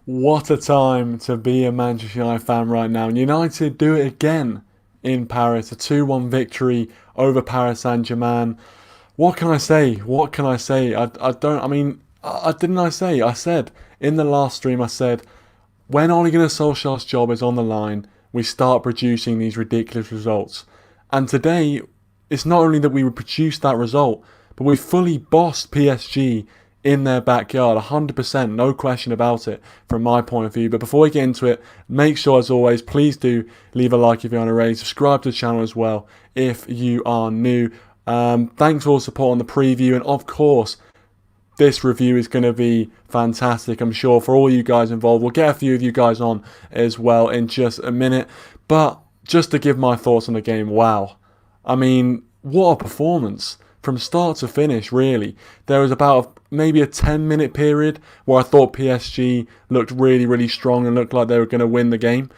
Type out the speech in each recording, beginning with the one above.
What a time to be a Manchester United fan right now. And United do it again in Paris. A 2-1 victory over Paris Saint-Germain. What can I say? What can I say? Didn't I say? I said in the last stream, I said, when Ole Gunnar Solskjaer's job is on the line, we start producing these ridiculous results. And today, it's not only that we would produce that result, but we fully bossed PSG in their backyard, 100%, no question about it from my point of view. But before we get into it, make sure as always, please do leave a like if you're on a raid, subscribe to the channel as well if you are new. Thanks for all the support on the preview, and of course, this review is going to be fantastic, I'm sure, for all you guys involved. We'll get a few of you guys on as well in just a minute. But just to give my thoughts on the game, wow. I mean, what a performance from start to finish, really. There was about maybe a 10-minute period where I thought PSG looked really, really strong and looked like they were going to win the game.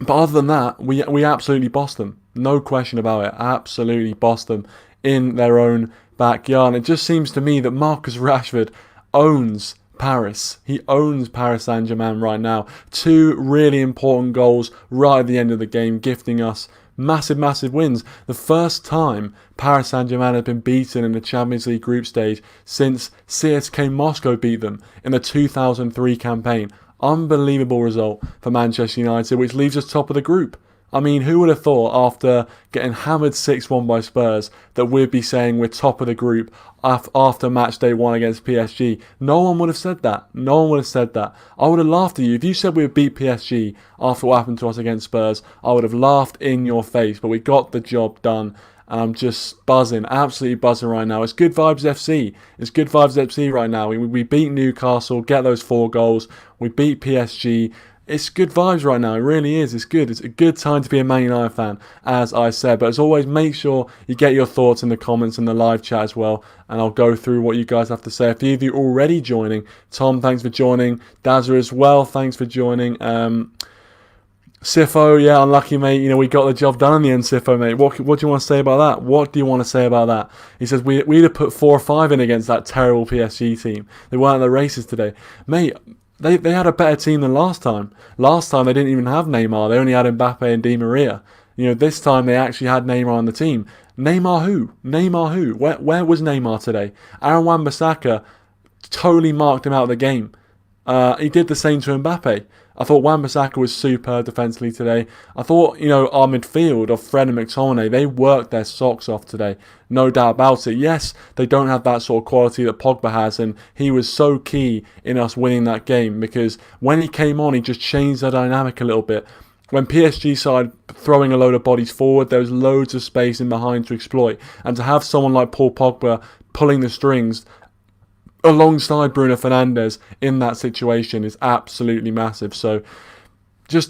But other than that, we absolutely bossed them. No question about it. Absolutely bossed them in their own backyard. It just seems to me that Marcus Rashford owns Paris. He owns Paris Saint-Germain right now. 2 really important goals right at the end of the game, gifting us massive wins. The first time Paris Saint-Germain had been beaten in the Champions League group stage since CSK Moscow beat them in the 2003 campaign. Unbelievable result for Manchester United, which leaves us top of the group. I mean, who would have thought after getting hammered 6-1 by Spurs that we'd be saying we're top of the group after match day 1 against PSG? No one would have said that. No one would have said that. I would have laughed at you. If you said we would beat PSG after what happened to us against Spurs, I would have laughed in your face. But we got the job done. I'm just buzzing, absolutely buzzing right now. It's good vibes FC. It's good vibes FC right now. We beat Newcastle, get those 4 goals. We beat PSG. It's good vibes right now. It really is. It's good. It's a good time to be a Man United fan, as I said. But as always, make sure you get your thoughts in the comments and the live chat as well. And I'll go through what you guys have to say. A few of you already joining. Tom, thanks for joining. Dazza as well, thanks for joining. Sifo, yeah, unlucky, mate. You know, we got the job done in the end, Sifo, mate. What do you want to say about that? What do you want to say about that? He says, we'd have put 4 or 5 in against that terrible PSG team. They weren't in the races today. Mate, They had a better team than last time. Last time they didn't even have Neymar. They only had Mbappe and Di Maria. You know, this time they actually had Neymar on the team. Neymar who? Neymar who? Where was Neymar today? Aaron Wan-Bissaka totally marked him out of the game. He did the same to Mbappe. I thought Wan-Bissaka was superb defensively today. I thought, you know, our midfield of Fred and McTominay, they worked their socks off today. No doubt about it. Yes, they don't have that sort of quality that Pogba has, and he was so key in us winning that game because when he came on, he just changed the dynamic a little bit. When PSG started throwing a load of bodies forward, there was loads of space in behind to exploit. And to have someone like Paul Pogba pulling the strings alongside Bruno Fernandes in that situation is absolutely massive. So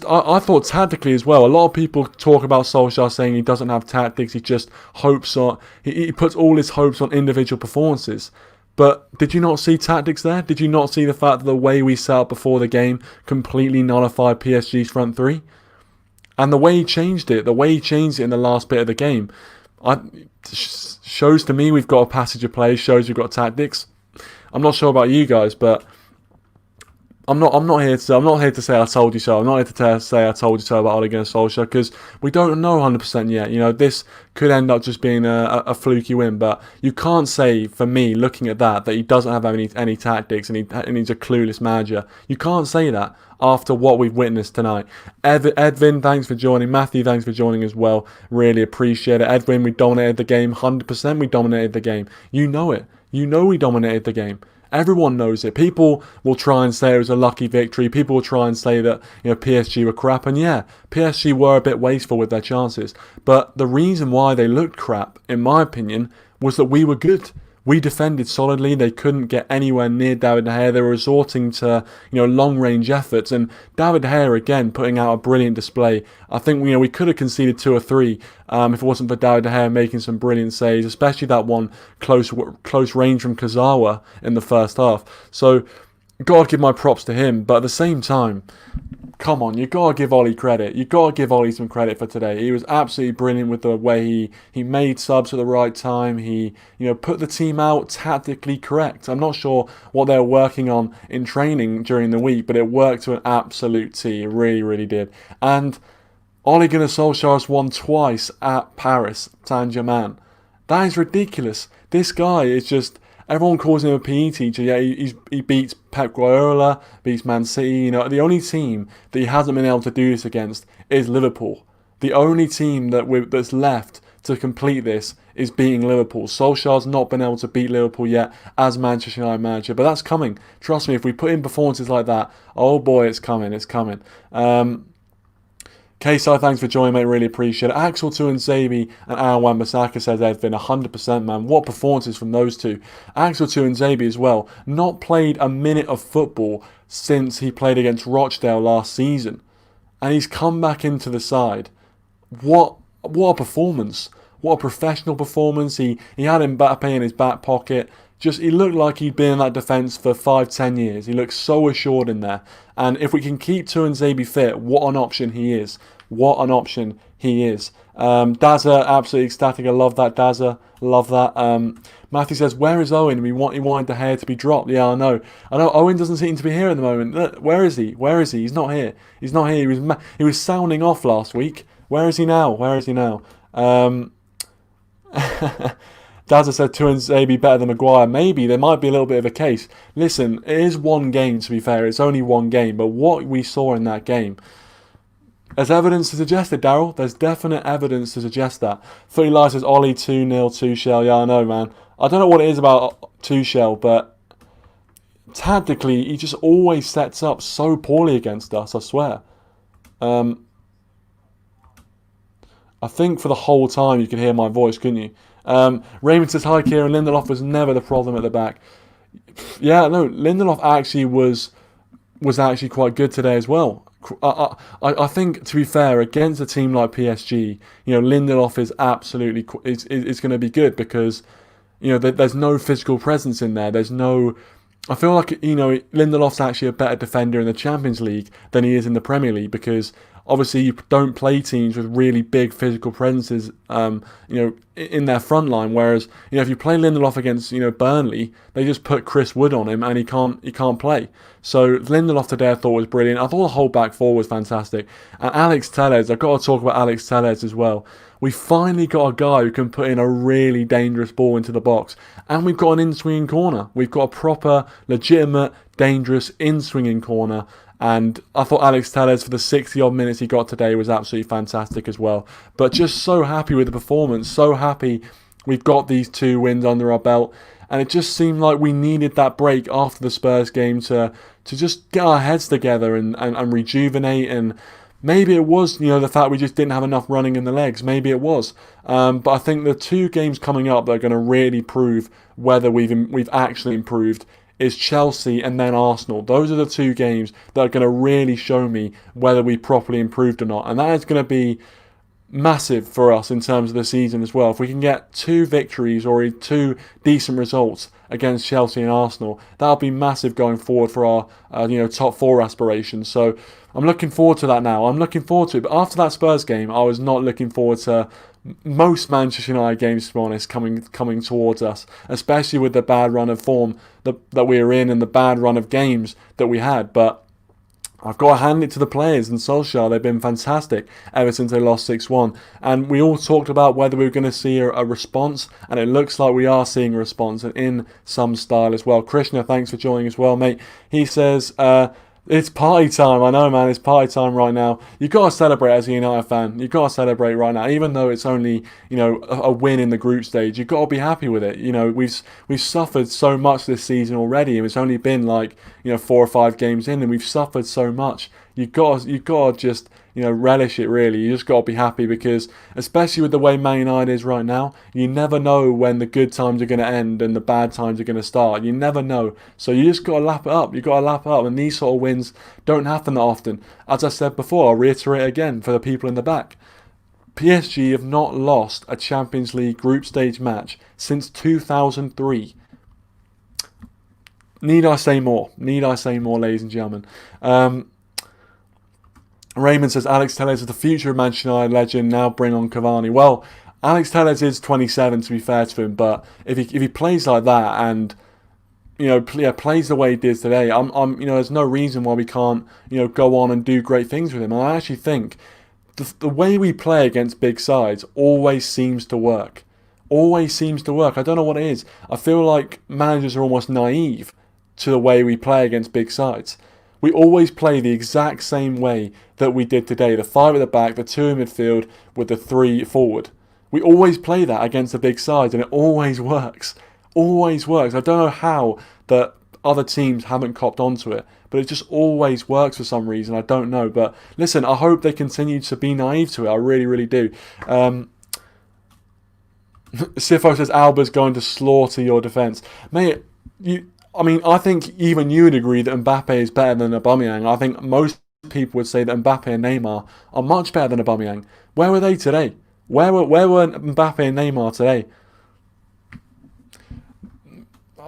I thought tactically as well, a lot of people talk about Solskjaer saying he doesn't have tactics, he just hopes on, he puts all his hopes on individual performances. But did you not see tactics there? Did you not see the fact that the way we set up before the game completely nullified PSG's front 3? And the way he changed it, in the last bit of the game, shows to me we've got a passage of play, shows we've got tactics. I'm not sure about you guys, but I'm not here to say I told you so. I'm not here to say I told you so about Ole Gunnar Solskjaer because we don't know 100% yet. You know, this could end up just being a fluky win, but you can't say for me looking at that he doesn't have any tactics and he's a clueless manager. You can't say that after what we've witnessed tonight. Edwin, thanks for joining. Matthew, thanks for joining as well. Really appreciate it. Edwin, we dominated the game. 100% we dominated the game. You know it. You know we dominated the game. Everyone knows it. People will try and say it was a lucky victory. People will try and say that, you know, PSG were crap. And yeah, PSG were a bit wasteful with their chances. But the reason why they looked crap, in my opinion, was that we were good. We defended solidly. They couldn't get anywhere near David De Gea. They were resorting to, you know, long-range efforts. And David De Gea, again, putting out a brilliant display. I think, you know, we could have conceded 2 or 3 if it wasn't for David De Gea making some brilliant saves, especially that one close range from Kazawa in the first half. So, got to give my props to him. But at the same time, come on, you got to give Ole credit. You got to give Ole some credit for today. He was absolutely brilliant with the way he made subs at the right time. He, put the team out tactically correct. I'm not sure what they were working on in training during the week, but it worked to an absolute T. It really, really did. And Ole Gunnar Solskjaer has won twice at Paris Saint-Germain. That is ridiculous. This guy is just... Everyone calls him a PE teacher. Yeah, he beats Pep Guardiola, beats Man City. The only team that he hasn't been able to do this against is Liverpool. The only team that's left to complete this is beating Liverpool. Solskjaer's not been able to beat Liverpool yet as Manchester United manager, but that's coming. Trust me, if we put in performances like that, oh boy, it's coming. It's coming. K-Side, thanks for joining, mate. Really appreciate it. Axel Tuanzebe and Aaron Wan-Bissaka says they've been 100%, man. What performances from those two. Axel Tuanzebe as well. Not played a minute of football since he played against Rochdale last season. And he's come back into the side. What a performance. What a professional performance. He had Mbappe in his back pocket. He looked like he'd been in that defence for 5-10 years. He looked so assured in there. And if we can keep Tuanzebe fit, what an option he is. What an option he is. Dazza, absolutely ecstatic. I love that, Dazza. Love that. Matthew says, where is Owen? He wanted the hair to be dropped. Yeah, I know. Owen doesn't seem to be here at the moment. Look, where is he? He's not here. He was sounding off last week. Where is he now? Dazza said Tuanzebe better than Maguire. Maybe there might be a little bit of a case. Listen, it is one game, to be fair. It's only one game. But what we saw in that game, there's evidence to suggest it, Daryl. There's definite evidence to suggest that. Footy Live says Ollie 2-0 Tuchel. Yeah, I know, man. I don't know what it is about Tuchel, but tactically, he just always sets up so poorly against us, I swear. I think for the whole time you could hear my voice, couldn't you? Raymond says, hi, Kieran. Lindelof was never the problem at the back. Yeah, no, Lindelof actually was actually quite good today as well. I think, to be fair, against a team like PSG, Lindelof is absolutely is going to be good because, there's no physical presence in there. There's no... I feel like, Lindelof's actually a better defender in the Champions League than he is in the Premier League because... Obviously, you don't play teams with really big physical presences, in their front line. Whereas, if you play Lindelof against, Burnley, they just put Chris Wood on him and he can't play. So Lindelof today I thought was brilliant. I thought the whole back four was fantastic. And Alex Telles, I've got to talk about Alex Telles as well. We finally got a guy who can put in a really dangerous ball into the box. And we've got an in-swinging corner. We've got a proper, legitimate, dangerous in-swinging corner. And I thought Alex Telles, for the 60-odd minutes he got today, was absolutely fantastic as well. But just so happy with the performance. So happy we've got these 2 wins under our belt. And it just seemed like we needed that break after the Spurs game to just get our heads together and rejuvenate. And maybe it was, the fact we just didn't have enough running in the legs. Maybe it was. But I think the 2 games coming up that are going to really prove whether we've actually improved is Chelsea and then Arsenal. Those are the 2 games that are going to really show me whether we properly improved or not. And that is going to be massive for us in terms of the season as well. If we can get 2 victories or 2 decent results against Chelsea and Arsenal, that'll be massive going forward for our top 4 aspirations. So I'm looking forward to that now. I'm looking forward to it. But after that Spurs game, I was not looking forward to most Manchester United games, to be honest, coming towards us, especially with the bad run of form that we were in and the bad run of games that we had. But I've got to hand it to the players and Solskjaer. They've been fantastic ever since they lost 6-1. And we all talked about whether we were going to see a response, and it looks like we are seeing a response, and in some style as well. Krishna, thanks for joining as well, mate. He says... it's party time. I know, man. It's party time right now. You've got to celebrate as a United fan. You've got to celebrate right now. Even though it's only, a win in the group stage, you've got to be happy with it. We've suffered so much this season already, and it's only been 4 or 5 games in, and we've suffered so much. You've got to just, relish it, really. You just got to be happy because, especially with the way Man United is right now, you never know when the good times are going to end and the bad times are going to start. You never know. So you just got to lap it up. You've got to lap it up. And these sort of wins don't happen that often. As I said before, I'll reiterate again for the people in the back. PSG have not lost a Champions League group stage match since 2003. Need I say more? Ladies and gentlemen? Raymond says Alex Telles is the future of Manchester United legend. Now bring on Cavani. Well, Alex Telles is 27, to be fair to him, but if he plays like that and plays the way he did today, there's no reason why we can't go on and do great things with him. And I actually think the way we play against big sides always seems to work. Always seems to work. I don't know what it is. I feel like managers are almost naive to the way we play against big sides. We always play the exact same way that we did today. The 5 at the back, the 2 in midfield with the 3 forward. We always play that against the big sides and it always works. Always works. I don't know how that other teams haven't copped onto it, but it just always works for some reason. I don't know. But listen, I hope they continue to be naive to it. I really, really do. Sifo says Alba's going to slaughter your defence. Mate, I think even you would agree that Mbappe is better than Aubameyang. I think most people would say that Mbappe and Neymar are much better than Aubameyang. Where were they today? Where were Mbappe and Neymar today?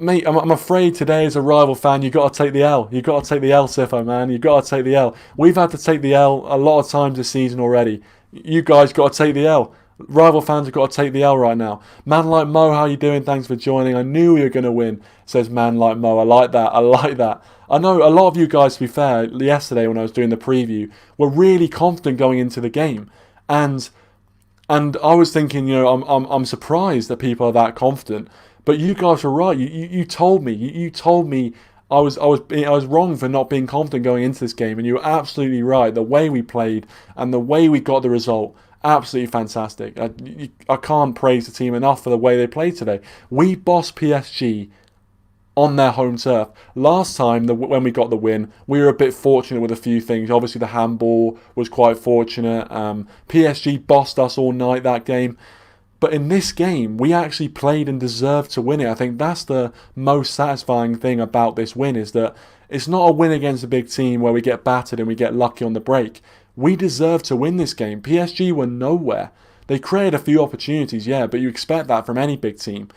Mate, I'm afraid today as a rival fan, you've got to take the L. You've got to take the L, Sifo, man. You've got to take the L. We've had to take the L a lot of times this season already. You guys got to take the L. Rival fans have got to take the L right now. Man like Mo, how you doing? Thanks for joining. I knew we were going to win, says Man like Mo. I like that. I like that. I know a lot of you guys, to be fair, yesterday when I was doing the preview, were really confident going into the game. And I was thinking, I'm surprised that people are that confident. But you guys were right. You told me. You told me I was wrong for not being confident going into this game, and you were absolutely right. The way we played and the way we got the result, absolutely fantastic. I can't praise the team enough for the way they played today. We bossed PSG on their home turf. Last time, when we got the win, we were a bit fortunate with a few things. Obviously, the handball was quite fortunate. PSG bossed us all night that game. But in this game, we actually played and deserved to win it. I think that's the most satisfying thing about this win, is that it's not a win against a big team where we get battered and we get lucky on the break. We deserve to win this game. PSG were nowhere. They created a few opportunities, yeah, but you expect that from any big team.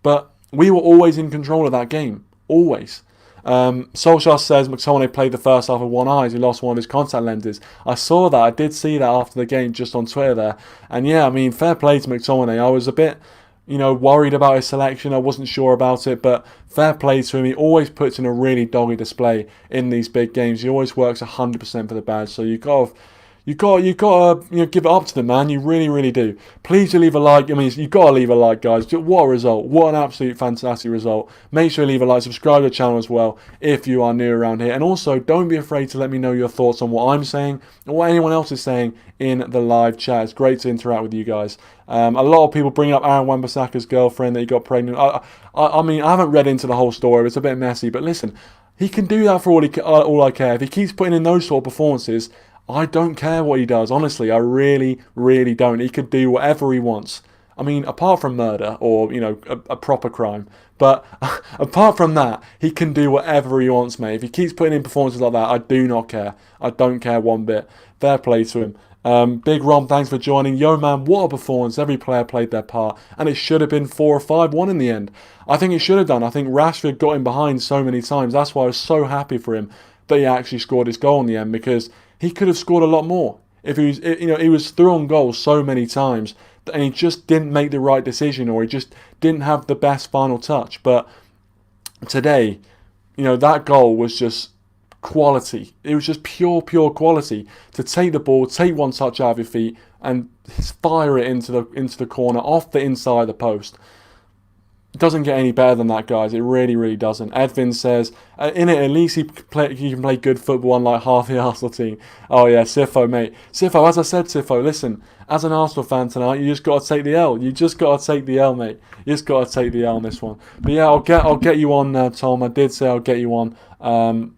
But we were always in control of that game. Always. Solskjaer says McTominay played the first half with one eye as he lost one of his contact lenses. I saw that. I did see that after the game just on Twitter there. And yeah, fair play to McTominay. I was a bit, worried about his selection. I wasn't sure about it, but fair play to him. He always puts in a really doggy display in these big games. He always works 100% for the badge. So you got to give it up to the man. You really, really do. Please do leave a like. You've got to leave a like, guys. What a result. What an absolute fantastic result. Make sure you leave a like. Subscribe to the channel as well if you are new around here. And also, don't be afraid to let me know your thoughts on what I'm saying or what anyone else is saying in the live chat. It's great to interact with you guys. A lot of people bring up Aaron Wan-Bissaka's girlfriend that he got pregnant. I haven't read into the whole story. It's a bit messy. But listen, he can do that for all I care. If he keeps putting in those sort of performances, I don't care what he does, honestly. I really, really don't. He could do whatever he wants. Apart from murder or, a proper crime. But apart from that, he can do whatever he wants, mate. If he keeps putting in performances like that, I do not care. I don't care one bit. Fair play to him. Big Rom, thanks for joining. Yo, man, what a performance. Every player played their part. And it should have been 4 or 5-1 in the end. I think it should have done. I think Rashford got him behind so many times. That's why I was so happy for him that he actually scored his goal in the end, because he could have scored a lot more. If he was through on goal so many times and he just didn't make the right decision, or he just didn't have the best final touch. But today, that goal was just quality. It was just pure quality to take the ball, take one touch out of your feet, and fire it into the corner off the inside of the post. It doesn't get any better than that, guys. It really, really doesn't. Edvin says, in it, at least he can play good football unlike half the Arsenal team. Oh, yeah, Sifo, mate. Sifo, as I said, Sifo, listen, as an Arsenal fan tonight, you just got to take the L. You just got to take the L, mate. You just got to take the L on this one. But yeah, I'll get you on, Tom. I did say I'll get you on.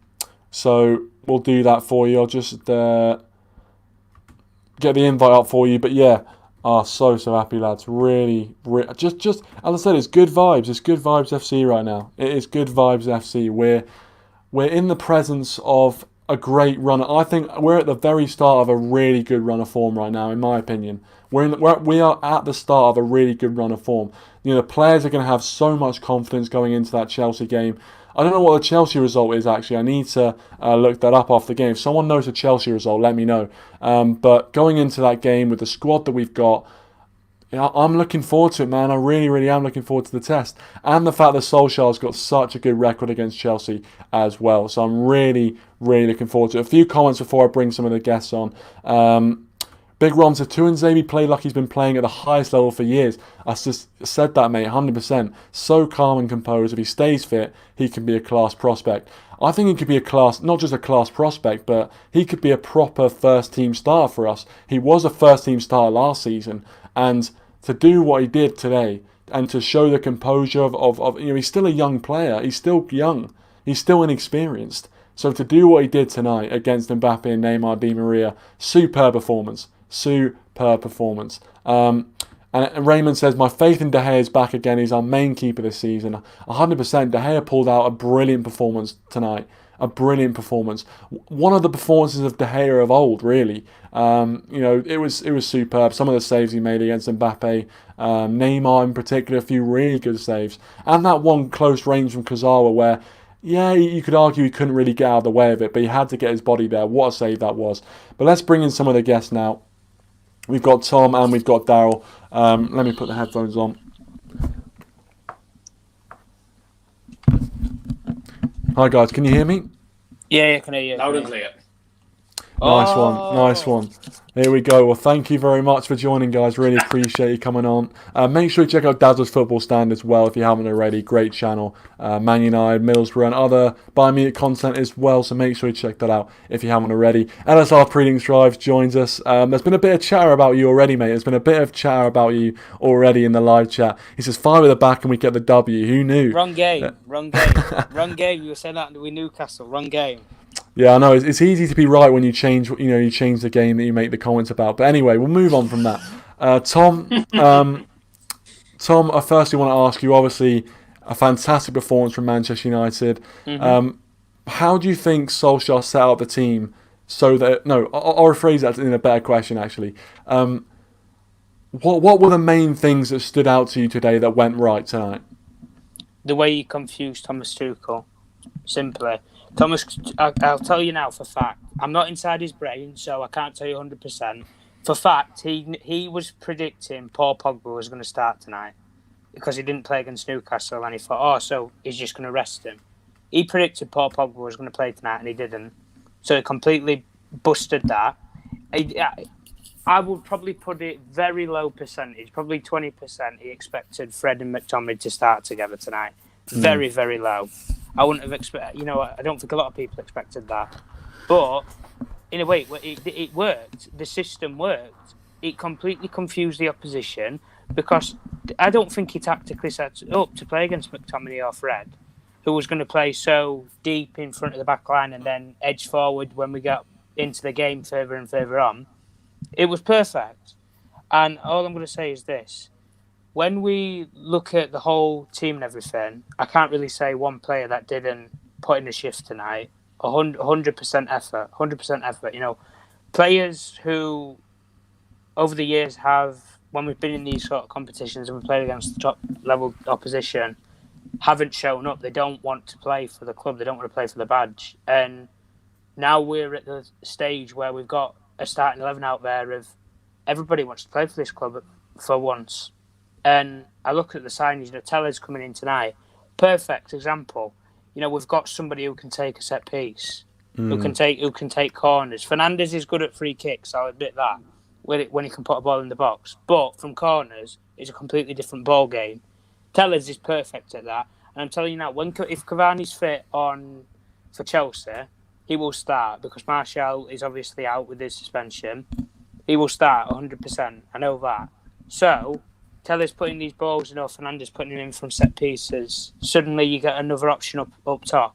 So we'll do that for you. I'll just get the invite up for you. But yeah. So happy, lads. Really, just as I said, it's good vibes. It's good vibes FC right now. It is good vibes FC. We're in the presence of a great run. I think we're at the very start of a really good run of form right now, in my opinion. We are at the start of a really good run of form. The players are going to have so much confidence going into that Chelsea game. I don't know what the Chelsea result is, actually. I need to look that up after the game. If someone knows the Chelsea result, let me know. But going into that game with the squad that we've got, I'm looking forward to it, man. I really, really am looking forward to the test. And the fact that Solskjaer's got such a good record against Chelsea as well. So I'm really, really looking forward to it. A few comments before I bring some of the guests on. Big Ron said, Tuanzebe played like he's been playing at the highest level for years. I just said that, mate, 100%. So calm and composed. If he stays fit, he can be a class prospect. I think he could be a class, not just a class prospect, but he could be a proper first-team starter for us. He was a first-team starter last season, and to do what he did today and to show the composure of he's still a young player. He's still young. He's still inexperienced. So to do what he did tonight against Mbappe and Neymar, Di Maria, superb performance. Superb performance. And Raymond says, my faith in De Gea is back again. He's our main keeper this season. 100%. De Gea pulled out a brilliant performance tonight. A brilliant performance. One of the performances of De Gea of old, really. It was superb. Some of the saves he made against Mbappe, Neymar in particular, a few really good saves. And that one close range from Kurzawa where, yeah, you could argue he couldn't really get out of the way of it, but he had to get his body there. What a save that was. But let's bring in some of the guests now. We've got Tom and we've got Daryl. Let me put the headphones on. Hi guys, can you hear me? Yeah, I can hear you. Loud and clear. Nice one. Here we go. Well, thank you very much for joining, guys. Really appreciate you coming on. Make sure you check out Dazzle's Football Stand as well if you haven't already. Great channel. Man United, Middlesbrough, and other Bayern Munich content as well. So make sure you check that out if you haven't already. LSR Predings Drive joins us. There's been a bit of chatter about you already, mate. There's been a bit of chatter about you already in the live chat. He says 5 at the back and we get the W. Who knew? Wrong game. Wrong game. You were saying that with Newcastle. Wrong game. Yeah, I know. It's easy to be right when you change the game that you make the comments about. But anyway, we'll move on from that. Tom, I firstly want to ask you, obviously, a fantastic performance from Manchester United. Mm-hmm. How do you think Solskjaer set up the team so that... No, I'll rephrase that in a better question, actually. What were the main things that stood out to you today that went right tonight? The way you confused Thomas Tuchel. Simply. Thomas, I'll tell you now for fact. I'm not inside his brain, so I can't tell you 100%. For fact, he was predicting Paul Pogba was going to start tonight because he didn't play against Newcastle, and he thought, so he's just going to rest him. He predicted Paul Pogba was going to play tonight, and he didn't. So he completely busted that. I would probably put it very low percentage, probably 20%. He expected Fred and McTominay to start together tonight. Very, very low. I wouldn't have expected, I don't think a lot of people expected that. But, in a way, it worked. The system worked. It completely confused the opposition because I don't think he tactically set up to play against McTominay or Fred, who was going to play so deep in front of the back line and then edge forward when we got into the game further and further on. It was perfect. And all I'm going to say is this. When we look at the whole team and everything, I can't really say one player that didn't put in a shift tonight. 100% effort. 100% effort. Players who, over the years, when we've been in these sort of competitions and we played against the top level opposition, haven't shown up. They don't want to play for the club. They don't want to play for the badge. And now we're at the stage where we've got a starting 11 out there of everybody wants to play for this club for once. And I look at the signings, Teller's coming in tonight. Perfect example. We've got somebody who can take a set piece, who can take corners. Fernandes is good at free kicks, I'll admit that, when he can put a ball in the box. But from corners, it's a completely different ball game. Tellers is perfect at that. And I'm telling you now, if Cavani's fit for Chelsea, he will start because Martial is obviously out with his suspension. He will start 100%. I know that. So... Teller's putting these balls in, or Fernandes putting them in from set pieces. Suddenly you get another option up top.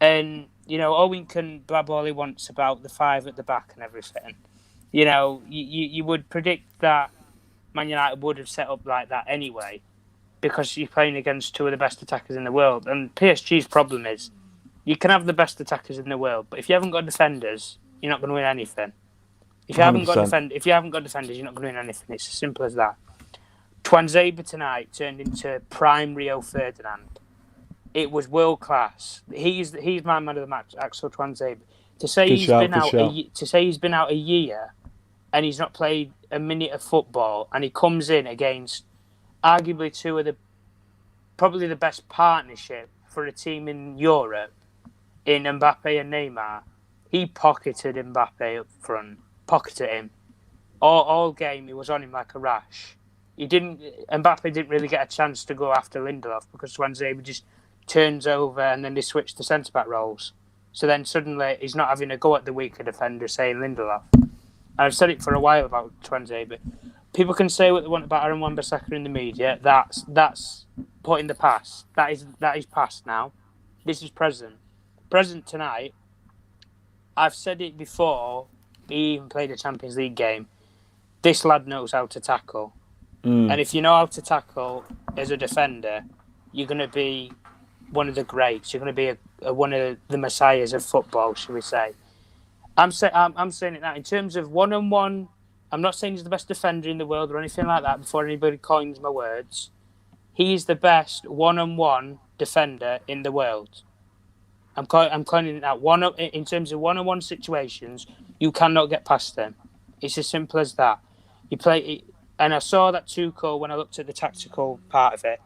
And, Owen can blab all he wants about the 5 at the back and everything. You would predict that Man United would have set up like that anyway because you're playing against 2 of the best attackers in the world. And PSG's problem is you can have the best attackers in the world, but if you haven't got defenders, you're not going to win anything. If you haven't got defenders, you're not going to win anything. It's as simple as that. Tuanzebe tonight turned into prime Rio Ferdinand. it was world class. He's my man of the match, Axel Tuanzebe. To say Good he's shout, been good out shout. a year and he's not played a minute of football, and he comes in against arguably two of probably the best partnership for a team in Europe in Mbappe and Neymar. He pocketed Mbappe up front, pocketed him. All game he was on him like a rash. Mbappe didn't really get a chance to go after Lindelof because Tuanzebe just turns over and then they switch the centre-back roles. So then suddenly he's not having a go at the weaker defender, saying Lindelof. And I've said it for a while about Tuanzebe. People can say what they want about Aaron Wan-Bissaka in the media. That's put in the past. That is past now. This is present. Present tonight. I've said it before. He even played a Champions League game. This lad knows how to tackle. And if you know how to tackle as a defender, you're going to be one of the greats. You're going to be one of the messiahs of football, shall we say. I'm saying it now. In terms of one-on-one, I'm not saying he's the best defender in the world or anything like that before anybody coins my words. He's the best one-on-one defender in the world. I'm coining it out. In terms of one-on-one situations, you cannot get past them. It's as simple as that. You play, and I saw that Tuchel when I looked at the tactical part of it.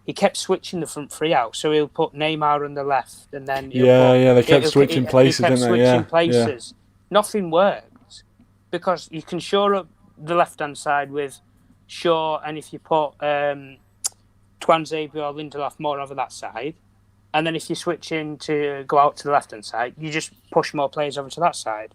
He kept switching the front three out, so he'll put Neymar on the left, and then they kept switching places, didn't they? Switching places. Nothing worked because you can shore up the left-hand side with Shaw, and if you put Tuanzebe or Lindelof more over that side, and then if you switch in to go out to the left-hand side, you just push more players over to that side.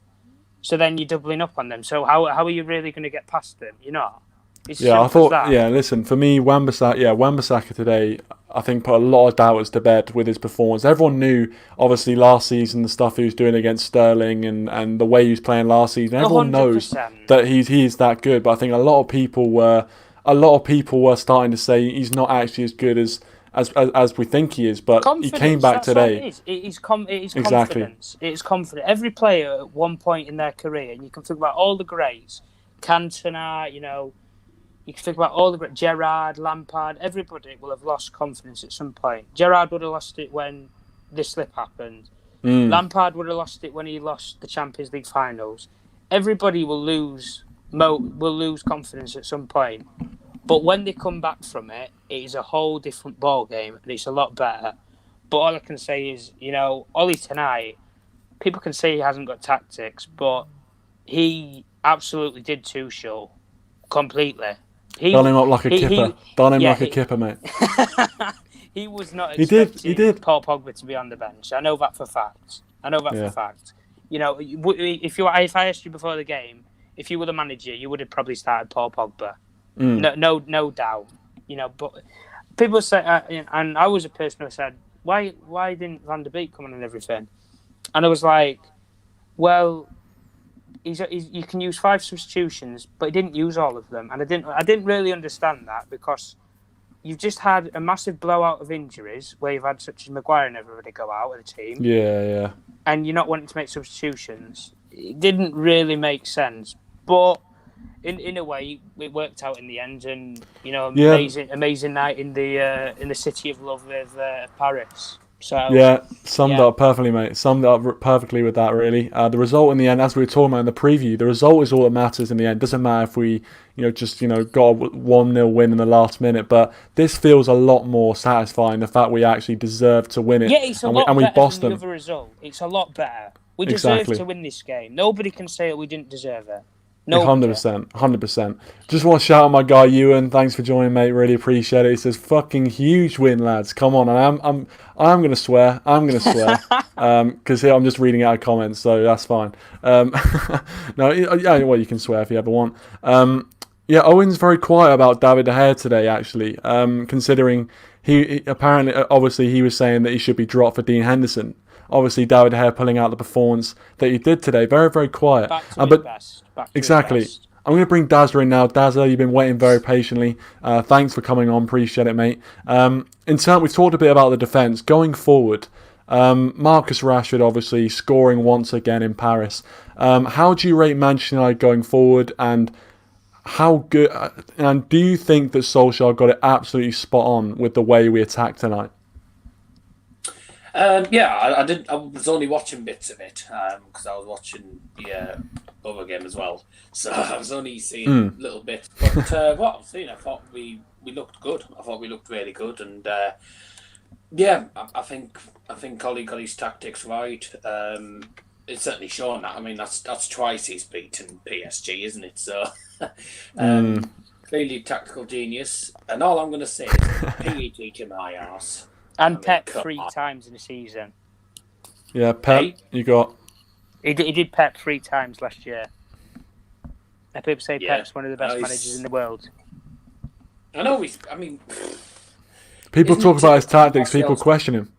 So then you're doubling up on them. So how are you really going to get past them? You're not. I thought. Yeah, listen. For me, Wan-Bissaka today, I think put a lot of doubters to bed with his performance. Everyone knew, obviously, last season the stuff he was doing against Sterling and the way he was playing last season. Everyone 100%. knows that he is that good. But I think a lot of people were starting to say he's not actually as good as we think he is. But confidence, he came back today. It is confidence. It is confidence. Every player at one point in their career, and you can think about all the greats, Cantona, you can think about all the great Gerrard, Lampard. Everybody will have lost confidence at some point. Gerrard would have lost it when the slip happened. Lampard would have lost it when he lost the Champions League finals. Everybody will lose confidence at some point. But when they come back from it, it is a whole different ball game, and it's a lot better. But all I can say is, Ole tonight, people can say he hasn't got tactics, but he absolutely did Tuchel completely. Done him up like a kipper. Like a kipper, mate. He was not expecting Paul Pogba to be on the bench. I know that for fact. For fact. If I asked you before the game, if you were the manager, you would have probably started Paul Pogba. No doubt. But people say, and I was a person who said, why didn't Van der Beek come on and everything? And I was like, well, you can use 5 substitutions, but he didn't use all of them, and I didn't really understand that because you've just had a massive blowout of injuries where you've had such as Maguire and everybody go out of the team. Yeah. And you're not wanting to make substitutions. It didn't really make sense, but in a way, it worked out in the end, and amazing night in the city of love with Paris. So summed up perfectly, mate. Summed up perfectly with that, really. The result in the end, as we were talking about in the preview, the result is all that matters in the end. Doesn't matter if we, just got a 1-0 win in the last minute, but this feels a lot more satisfying. The fact we actually deserve to win it, it's a lot better than the other result. It's a lot better. We deserve to win this game. Nobody can say that we didn't deserve it. No, 100%. Just want to shout out my guy Ewan. Thanks for joining, mate. Really appreciate it. He says, "Fucking huge win, lads. Come on." And I'm gonna swear. Because here I'm just reading out comments, so that's fine. Well, you can swear if you ever want. Owen's very quiet about David De Gea today, actually. Considering he apparently, obviously, he was saying that he should be dropped for Dean Henderson. Obviously, David De Gea pulling out the performance that he did today. Very, very quiet. Back to his best. Exactly. I'm going to bring Dazza in now. Dazza, you've been waiting very patiently. Thanks for coming on. Appreciate it, mate. We've talked a bit about the defence. Going forward, Marcus Rashford obviously scoring once again in Paris. How do you rate Manchester United going forward, and how good? And do you think that Solskjaer got it absolutely spot on with the way we attacked tonight? I did. I was only watching bits of it because I was watching the other game as well. So I was only seeing little bits. But what I've seen, I thought we looked good. I thought we looked really good, and I think Ollie got his tactics right. It's certainly shown that. I mean, that's twice he's beaten PSG, isn't it? So clearly tactical genius. And all I'm going to say is PSG to my arse. And Pep 3 times in the season. Yeah, Pep, you got... He did Pep 3 times last year. And people say Pep's one of the best managers in the world. I know people talk about his tactics, people question him.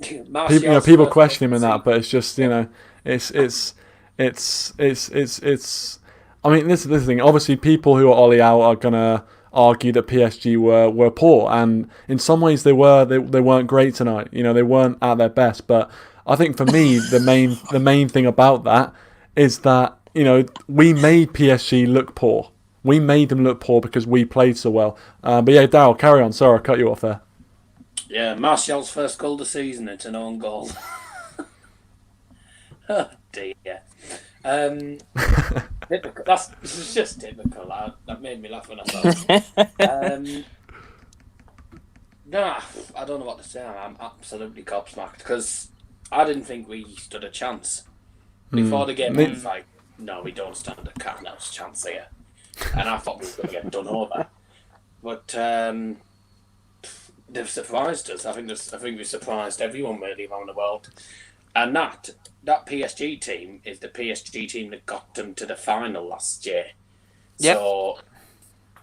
People question him in that, but it's just, it's I mean, this is the thing. Obviously, people who are Ollie out are gonna argue that PSG were poor, and in some ways they weren't great tonight. They weren't at their best. But I think for me, the main thing about that is that we made PSG look poor. We made them look poor because we played so well. But yeah, Darryl, carry on. Sorry, I cut you off there. Yeah, Martial's first goal of the season. It's an own goal. Oh dear. Typical. This is just typical. That made me laugh when I saw it. I don't know what to say. I'm absolutely gobsmacked because I didn't think we stood a chance before the game. I was like, no, we don't stand a cat and mouse chance here, and I thought we were going to get done over. But they've surprised us. I think we've surprised everyone really around the world, and that PSG team is the PSG team that got them to the final last year. Yep. So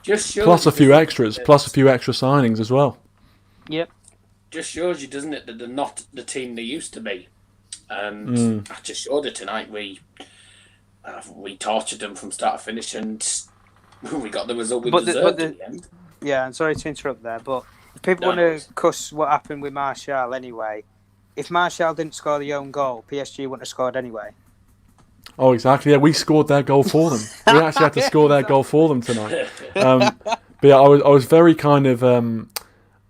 just shows plus a few extra signings as well. Yep. Just shows you, doesn't it, that they're not the team they used to be. And I just showed it tonight. We tortured them from start to finish, and we got the result we deserved in the end. Yeah, I'm sorry to interrupt there, but if people want to cuss what happened with Martial anyway, if Martial didn't score the own goal, PSG wouldn't have scored anyway. Oh, exactly. Yeah, we scored their goal for them. We actually had to score their goal for them tonight. But yeah, I was very kind of, I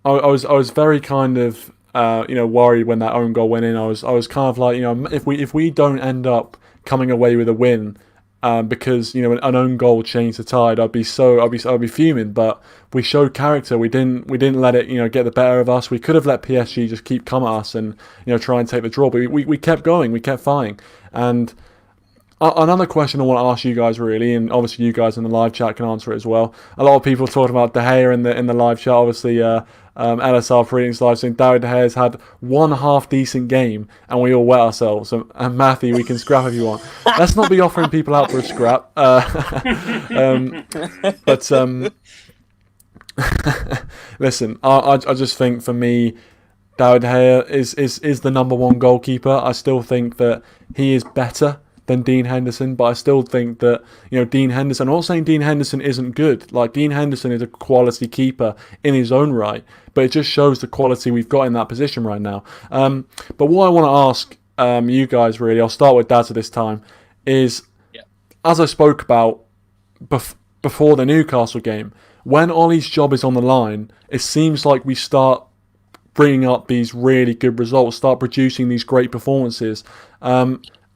was very kind of, worried when that own goal went in. I was kind of like, if we don't end up coming away with a win, because an own goal changed the tide, I'd be fuming. But we showed character. We didn't let it get the better of us. We could have let PSG just keep come at us and try and take the draw, but we kept going. We kept fighting. And another question I want to ask you guys, really, and obviously you guys in the live chat can answer it as well. A lot of people talking about De Gea in the live chat. Obviously, LSR Readings live saying David De Gea's had one half decent game, and we all wet ourselves. And Matthew, we can scrap if you want. Let's not be offering people out for a scrap. Listen, I just think for me, David De Gea is the number one goalkeeper. I still think that he is better than Dean Henderson, but I still think that Dean Henderson. I'm not saying Dean Henderson isn't good. Like, Dean Henderson is a quality keeper in his own right, but it just shows the quality we've got in that position right now. But what I want to ask you guys, really, I'll start with Dazza this time, is as I spoke about before the Newcastle game, when Ollie's job is on the line, it seems like we start bringing up these really good results, start producing these great performances.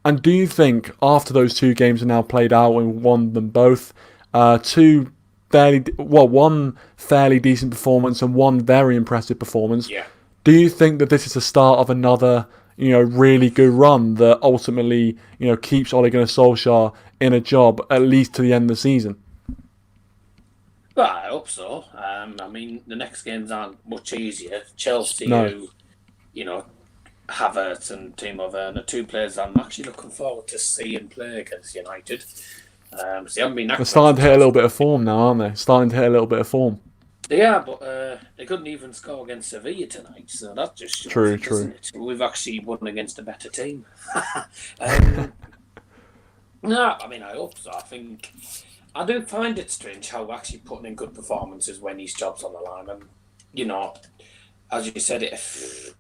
And do you think, after those two games are now played out and won them both, one fairly decent performance and one very impressive performance, do you think that this is the start of another, really good run that ultimately, keeps Ole Gunnar Solskjaer in a job at least to the end of the season? Well, I hope so. I mean, the next games aren't much easier. Chelsea, Havertz and Timo Werner, two players I'm actually looking forward to seeing play against United. They're starting to hit a little bit of form now, aren't they? Yeah, but they couldn't even score against Sevilla tonight, so that just shows it, doesn't it? We've actually won against a better team. No, I mean, I hope so. I do find it strange how we're actually putting in good performances when his job's on the line. And, as you said, if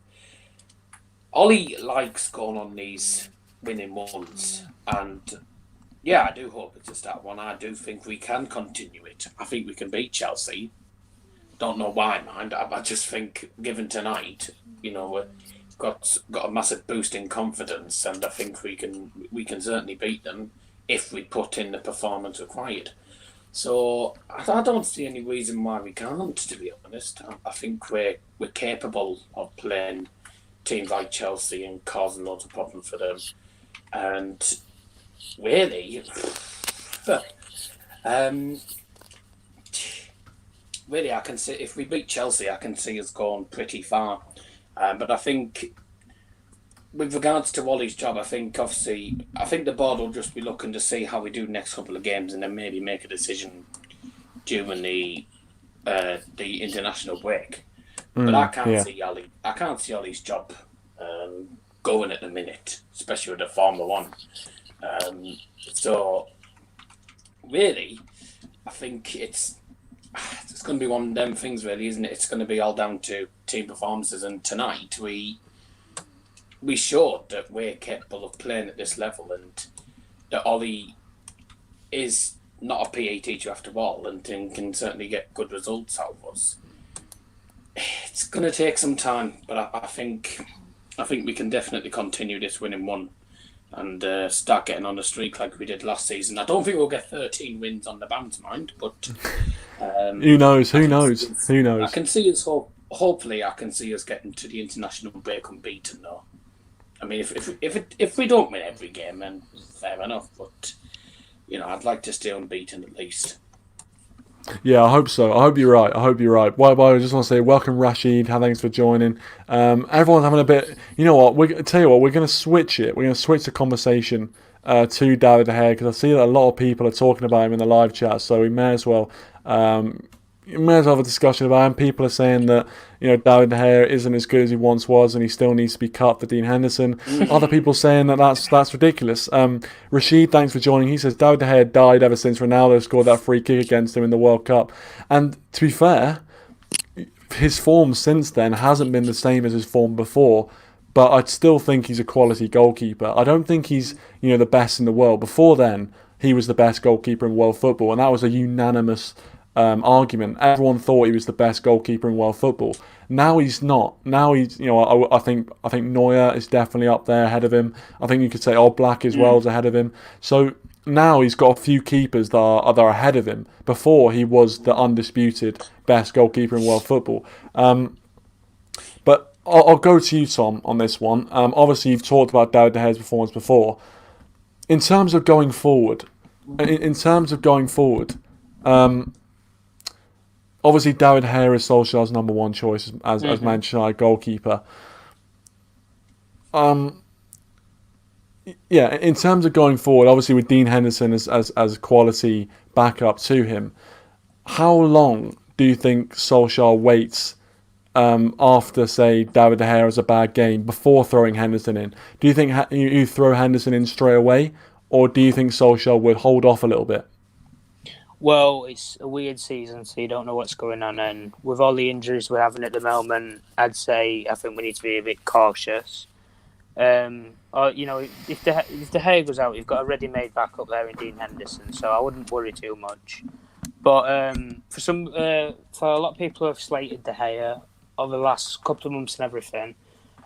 Ollie likes going on these winning ones, and I do hope it's a start one. I do think we can continue it. I think we can beat Chelsea. Don't know why, mind. I just think, given tonight, we're got a massive boost in confidence, and I think we can certainly beat them if we put in the performance required. So I don't see any reason why we can't. To be honest, I think we're capable of playing teams like Chelsea and causing loads of problems for them. And really, really, I can see if we beat Chelsea, I can see us going pretty far. But I think, with regards to Wally's job, I think the board will just be looking to see how we do the next couple of games, and then maybe make a decision during the international break. But I can't see Ollie's job going at the minute, especially with the Formula One. So really, I think it's going to be one of them things, really, isn't it? It's going to be all down to team performances, and tonight we showed that we're capable of playing at this level, and that Ollie is not a PE teacher after all, and can certainly get good results out of us. It's going to take some time, but I think we can definitely continue this winning one and start getting on a streak like we did last season. I don't think we'll get 13 wins on the bounce, mind, but who knows? Who knows? I can see us. Hopefully, I can see us getting to the international break unbeaten, though. I mean, if we don't win every game, then fair enough. But I'd like to stay unbeaten at least. Yeah, I hope so. I hope you're right. Well, I just want to say welcome, Rashid. Thanks for joining. Everyone's having a bit. You know what? We're going to switch it. We're going to switch the conversation to David De Gea, because I see that a lot of people are talking about him in the live chat. So we may as well. Have a discussion about him. People are saying that David De Gea isn't as good as he once was, and he still needs to be cut for Dean Henderson. Other people saying that that's ridiculous. Rashid, thanks for joining. He says David De Gea died ever since Ronaldo scored that free kick against him in the World Cup. And to be fair, his form since then hasn't been the same as his form before. But I still think he's a quality goalkeeper. I don't think he's the best in the world. Before then, he was the best goalkeeper in world football, and that was a unanimous argument. Everyone thought he was the best goalkeeper in world football. Now he's not. Now he's, I think Neuer is definitely up there ahead of him. I think you could say Oblak as well is ahead of him. So now he's got a few keepers that are ahead of him. Before, he was the undisputed best goalkeeper in world football. But I'll go to you, Tom, on this one. Obviously, you've talked about David De Gea's performance before. In terms of going forward, obviously, David De Gea is Solskjaer's number one choice as Manchester United goalkeeper. In terms of going forward, obviously with Dean Henderson as quality backup to him, how long do you think Solskjaer waits after, say, David De Gea has a bad game before throwing Henderson in? Do you think you throw Henderson in straight away, or do you think Solskjaer would hold off a little bit? Well, it's a weird season, so you don't know what's going on. And with all the injuries we're having at the moment, I think we need to be a bit cautious. If De Gea goes out, you've got a ready-made backup there in Dean Henderson, so I wouldn't worry too much. But for a lot of people who have slated De Gea over the last couple of months and everything,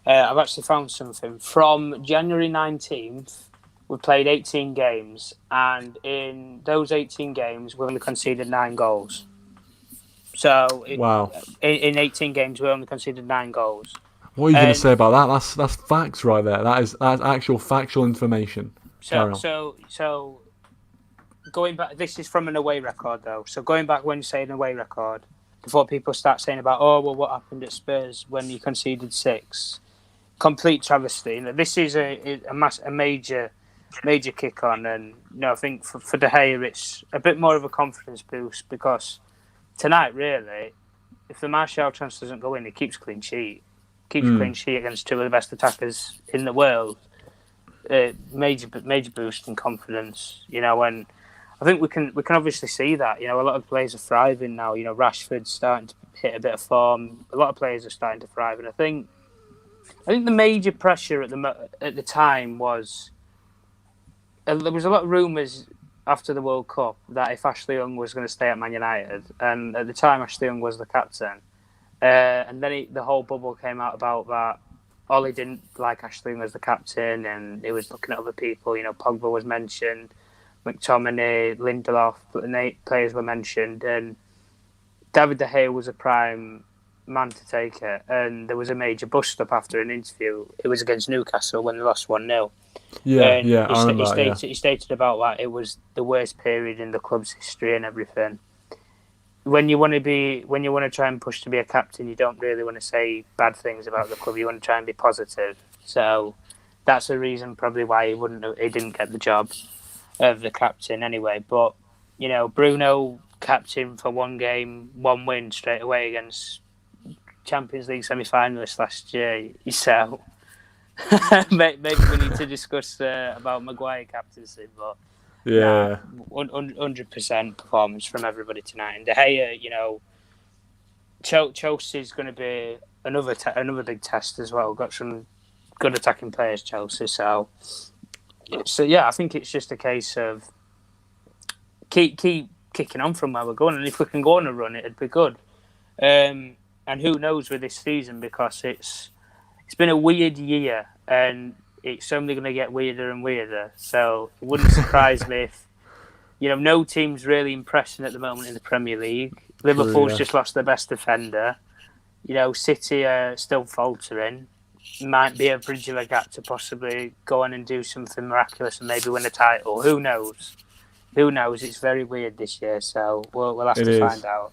I've actually found something. From January 19th, we played 18 games, and in those 18 games, we only conceded 9 goals. So, wow. In 18 games, we only conceded 9 goals. What are you going to say about that? That's facts right there. That's actual factual information. So going back, this is from an away record, though. So going back when you say an away record, before people start saying about, what happened at Spurs when you conceded 6? Complete travesty. This is a major kick on, and I think for De Gea it's a bit more of a confidence boost, because tonight, really, if the Martial chance doesn't go in, he keeps clean sheet. Clean sheet against two of the best attackers in the world. Major boost in confidence, and I think we can obviously see that. A lot of players are thriving now. Rashford's starting to hit a bit of form. A lot of players are starting to thrive, and I think the major pressure at the time was there was a lot of rumours after the World Cup that if Ashley Young was going to stay at Man United, and at the time Ashley Young was the captain, and then the whole bubble came out about that Ole didn't like Ashling as the captain, and he was looking at other people. You know, Pogba was mentioned, McTominay, Lindelof, but the players were mentioned, and David De Gea was a prime man to take it. And there was a major bust up after an interview. It was against Newcastle when they lost 1-0. Yeah, And yeah, I remember that, he stated about that it was the worst period in the club's history and everything. When you want to try and push to be a captain, you don't really want to say bad things about the club. You want to try and be positive. So that's the reason probably why he didn't get the job of the captain anyway. But you know, Bruno captain for one game, one win straight away against Champions League semi-finalists last year. So maybe we need to discuss about Maguire captaincy, but. yeah. 100% performance from everybody tonight. And De Gea, you know, Chelsea's going to be another big test as well. Got some good attacking players, Chelsea. So yeah, I think it's just a case of keep kicking on from where we're going, and if we can go on a run, it'd be good. And who knows with this season, because it's been a weird year, and it's only going to get weirder and weirder. So it wouldn't surprise me if, you know, no team's really impressing at the moment in the Premier League. Liverpool's just lost their best defender. You know, City are still faltering. Might be a bridge of a gap to possibly go on and do something miraculous and maybe win a title. Who knows? It's very weird this year, so we'll have to find out.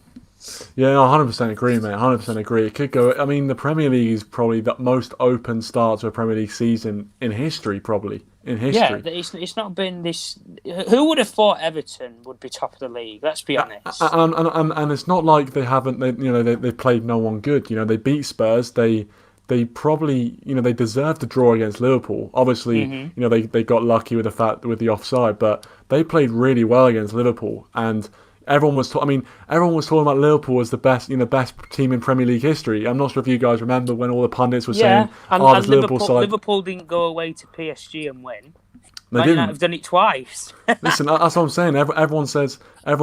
Yeah, no, 100% agree, mate. 100% agree. It could go. I mean, the Premier League is probably the most open start to a Premier League season in history, probably. In history. Yeah, it's not been this. Who would have thought Everton would be top of the league? Let's be honest. And it's not like they haven't. They played no one good. You know, they beat Spurs. They probably, you know, they deserved to draw against Liverpool. Obviously, you know, they got lucky with the offside, but they played really well against Liverpool. And everyone was talking about Liverpool as the best team in Premier League history. I'm not sure if you guys remember when all the pundits were saying, and Liverpool didn't go away to PSG and win. They might not have done it twice. Listen, that's what I'm saying. Everyone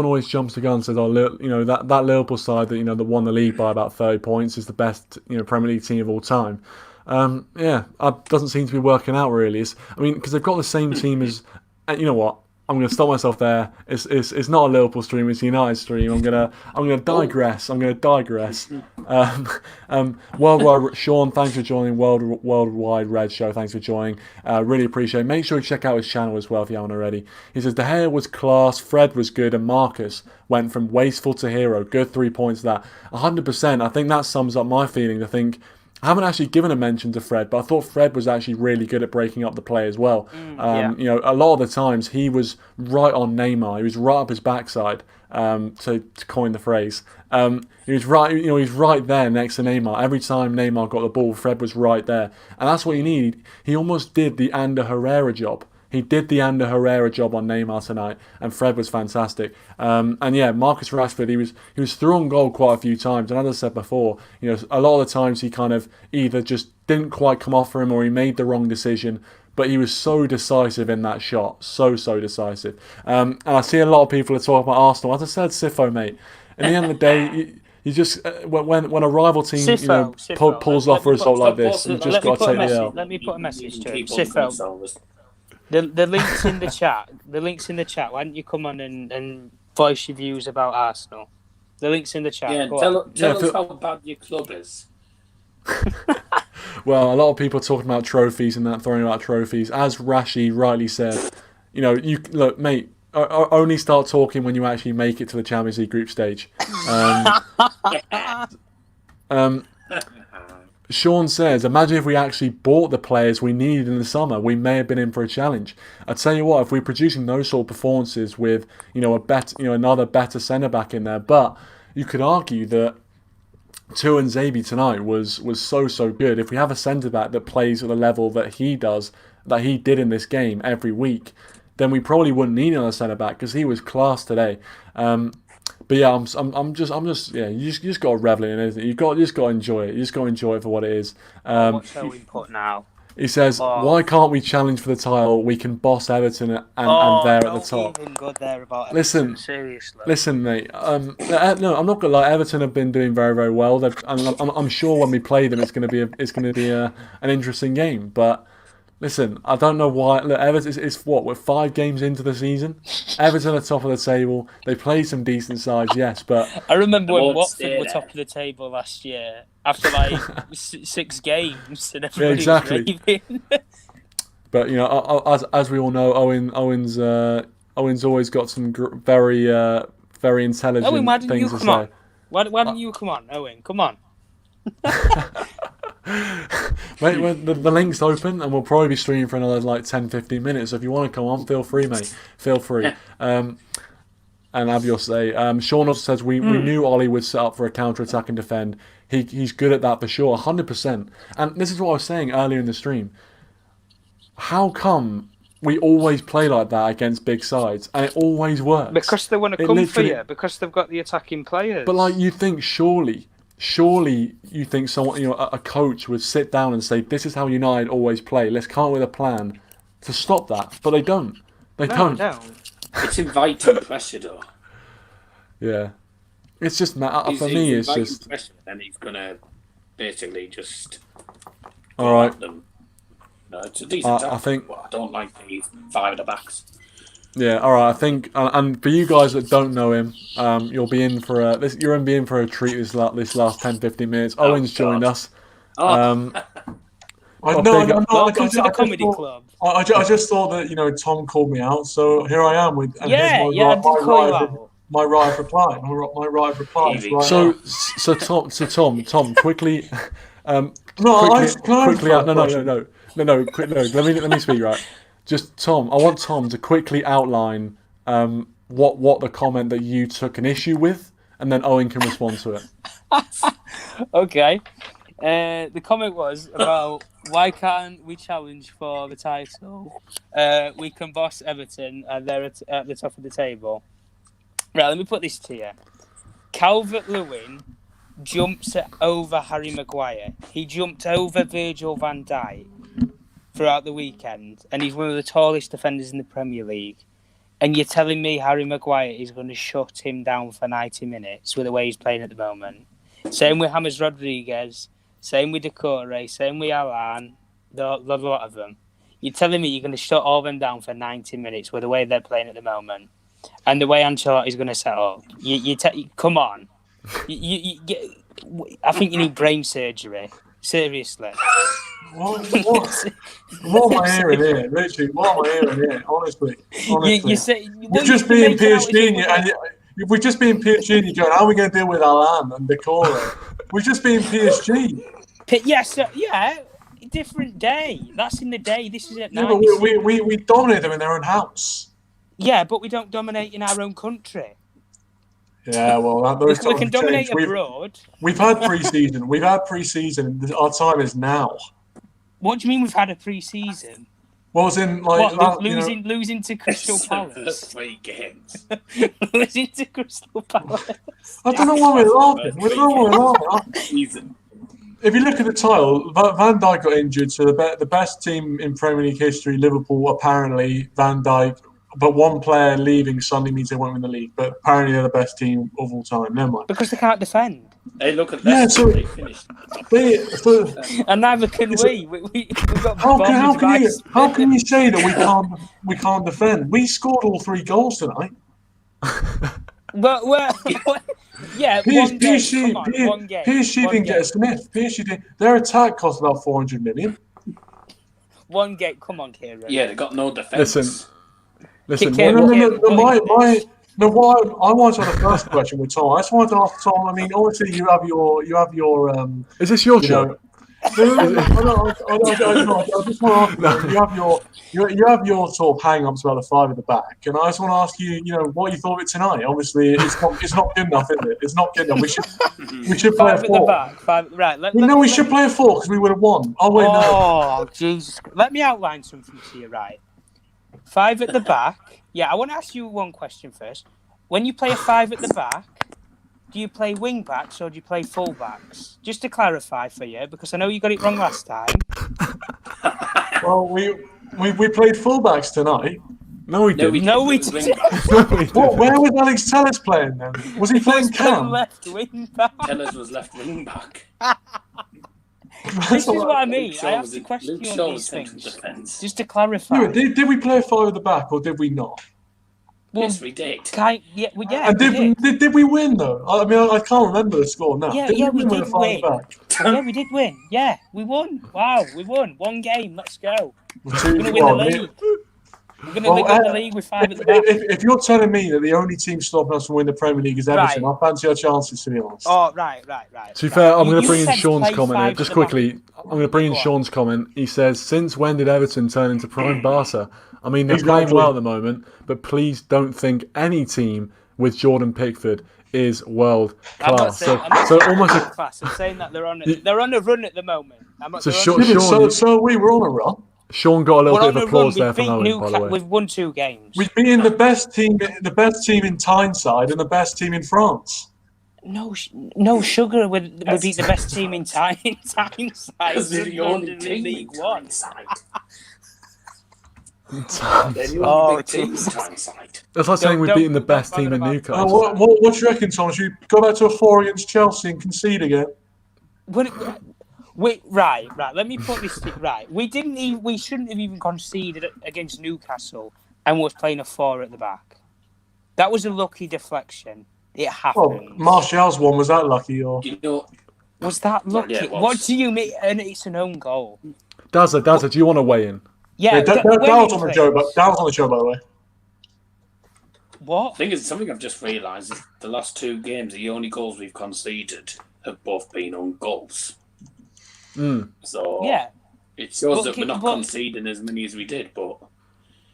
always jumps the gun and says, "Oh, you know, that Liverpool side that won the league by about 30 points is the best Premier League team of all time." It doesn't seem to be working out really. Because they've got the same team as, you know what? I'm going to stop myself there. It's not a Liverpool stream. It's a United stream. I'm gonna digress. Worldwide Sean, thanks for joining. Worldwide Red Show, thanks for joining. Really appreciate it. Make sure you check out his channel as well if you haven't already. He says De Gea was class, Fred was good, and Marcus went from wasteful to hero. Good 3 points. That 100%. I think that sums up my feeling. I think. I haven't actually given a mention to Fred, but I thought Fred was actually really good at breaking up the play as well. You know, a lot of the times he was right on Neymar. He was right up his backside, to coin the phrase. He was right. You know, he's right there next to Neymar. Every time Neymar got the ball, Fred was right there, and that's what you need. He almost did the Ander Herrera job. He did the Ander Herrera job on Neymar tonight, and Fred was fantastic. And yeah, Marcus Rashford, he was through on goal quite a few times. And as I said before, you know, a lot of the times he kind of either just didn't quite come off for him or he made the wrong decision. But he was so decisive in that shot, so decisive. And I see a lot of people are talking about Arsenal. As I said, Sifo, mate. At the end of the day, you just when a rival team pulls off a result like this, you just got to take the L. Let me put a message to him, Sifo. The links in the chat. The links in the chat. Why don't you come on and voice your views about Arsenal? The links in the chat. Yeah, tell us how bad your club is. Well, a lot of people are talking about trophies and that, throwing about trophies. As Rashi rightly said, you know, you look, mate. Only start talking when you actually make it to the Champions League group stage. Sean says, imagine if we actually bought the players we needed in the summer, we may have been in for a challenge. I tell you what, if we're producing those sort of performances with, you know, another better centre back in there, but you could argue that Tuanzebe tonight was so good. If we have a centre back that plays at the level that he did in this game every week, then we probably wouldn't need another centre back because he was class today. But yeah, I'm just you just got to revel in it, isn't it? You just got to enjoy it. You just got to enjoy it for what it is. What's our input now? He says, "Why can't we challenge for the title? We can boss Everton and they're at the top." Don't even go there about Listen, Everton, seriously. Listen, mate. No, I'm not gonna lie. Everton have been doing very, very well. I'm sure when we play them, it's gonna be an interesting game. But listen, I don't know why. Look, Everton is what we're 5 games into the season. Everton are top of the table. They play some decent sides, yes, but I remember when Watford were top of the table last year after like 6 games, and everybody exactly. was raving. But as we all know, Owen's always got some very intelligent Owen, why didn't things you to come on? say. Why didn't you come on, Owen? Come on. Mate, the link's open and we'll probably be streaming for another like 10-15 minutes. So if you want to come on, feel free, mate. Feel free. And have your say. Sean also says we knew Ollie would set up for a counter-attack and defend. He's good at that for sure, 100%. And this is what I was saying earlier in the stream. How come we always play like that against big sides and it always works? Because they want to come for you. Because they've got the attacking players. But like you think surely you think someone, a coach would sit down and say, "This is how United always play. Let's come up with a plan to stop that." But they don't. They don't. It's inviting pressure, though. Yeah, it's just for me. It's just pressure, and he's gonna basically just all right. Them. No, it's a decent. I think I don't like the 5 at the backs. Yeah, all right. I think, and for you guys that don't know him, you'll be in for a treat this last 10-15 minutes. Owen's joined us. Welcome to the comedy club. I just thought that Tom called me out, so here I am with I did call you out. My right reply. My right reply. So Tom, quickly. Quickly out. No. Let me speak, right. Just Tom, I want Tom to quickly outline what the comment that you took an issue with, and then Owen can respond to it. Okay. The comment was about why can't we challenge for the title? We can boss Everton, and they're at the top of the table. Right, let me put this to you. Calvert-Lewin jumps over Harry Maguire. He jumped over Virgil van Dijk throughout the weekend, and he's one of the tallest defenders in the Premier League. And you're telling me Harry Maguire is going to shut him down for 90 minutes with the way he's playing at the moment? Same with James Rodriguez, same with Decore, same with Alan, the lot of them. You're telling me you're going to shut all them down for 90 minutes with the way they're playing at the moment, and the way Ancelotti's going to set up? Come on. I think you need brain surgery. Seriously. What am I hearing here? Literally, what am I hearing here? Honestly. We're just being PSG and we're just being PSG and you're going, how are we going to deal with Alan and Decore? We're just being PSG. Yes, different day. That's in the day. This is at night. But we dominate them in their own house. Yeah, but we don't dominate in our own country. Yeah, well, we can dominate abroad. We've had pre-season. Our time is now. What do you mean we've had a pre-season? What was in losing to Crystal Palace? 3 games. Losing to Crystal Palace. I don't know why we're laughing. If you look at the title, Van Dijk got injured, so the best team in Premier League history, Liverpool, apparently Van Dijk. But one player leaving suddenly means they won't win the league. But apparently they're the best team of all time. Never mind. Because they can't defend. Hey, look at that. So they finished. And neither can we. We've got how can you say that we can't defend? We scored all 3 goals tonight. Yeah, PSG didn't get a sniff. Their attack cost about 400 million. One game. Come on, Kieran. Yeah, they got no defense. Listen. I wanted to have the first question with Tom. I just wanted to ask Tom. I mean, obviously you have your. Is this your show? I just want to ask you have your sort of hang-ups about the 5 at the back, and I just want to ask you, what you thought of it tonight. Obviously, it's not good enough, is it? It's not good enough. We should play 5 a 4. at the back. 5, right. We should play a 4 because we would have won. Oh, Jesus! Let me outline something to you, right? 5 at the back. Yeah, I want to ask you one question first. When you play a 5 at the back, do you play wing backs or do you play full backs? Just to clarify for you, because I know you got it wrong last time. Well, we played fullbacks tonight. No, we didn't. No, we didn't. No, we didn't. Where was Alex Telles playing then? Was he playing Cam? Left wing back. Tellers was left wing back. This is what I mean. Luke I Shaw have was to in- question Luke you Shaw on was these central things. defence. Just to clarify. Yeah, did we play 5 at the back or did we not? Well, Yes, we did. yeah, And we did. did we win though? I mean, I can't remember the score now. Yeah, did yeah, we we win did with a 5 at the win. back? Yeah, we did win. Yeah, we won. Wow, we won. One game. Let's go. We're We're going to win the league. We're going to win the league with 5 at the back. If you're telling me that the only team stopping us from winning the Premier League is Everton, Right. I fancy our chances, to be honest. Oh, right. To be fair, I'm You going to bring in said Sean's play comment 5 here. at Just the back. quickly, I'm going to bring in Go on. Sean's comment. He says, since when did Everton turn into prime Barca? I mean, they're playing Exactly. well at the moment, but please don't think any team with Jordan Pickford is world I'm not class. saying, So almost a, class. I'm saying that they're on a run at the moment. So they're short- on a- Yeah, Sean, so we were on a run. Sean got a little we're bit on of a applause run. there from Owen, by the way. We've won 2 games. We've beaten the best team in Tyneside and the best team in France. No sugar. We beat the best team in Tyneside. Because they're the only team League in One. Tyneside. They're the only big team in Tyneside. That's like saying we've Don't- beaten the best don't team in bother Newcastle. What do you reckon, Tom? Should we go back to a 4 against Chelsea and concede again? Right. Let me put this right. We shouldn't have even conceded against Newcastle, and was playing a 4 at the back. That was a lucky deflection. It Well, happened. Martial's one, was that lucky? Or You know, Was that lucky? Yeah, it was. What do you mean? And it's an own goal. Dazza, do you want to weigh in? Yeah, that was on the show, but that was on the show, by the way. What? thing is, something I've just realised is the last 2 games, the only goals we've conceded have both been on goals. So Yeah, it shows But- that we're not but- conceding as many as we did, but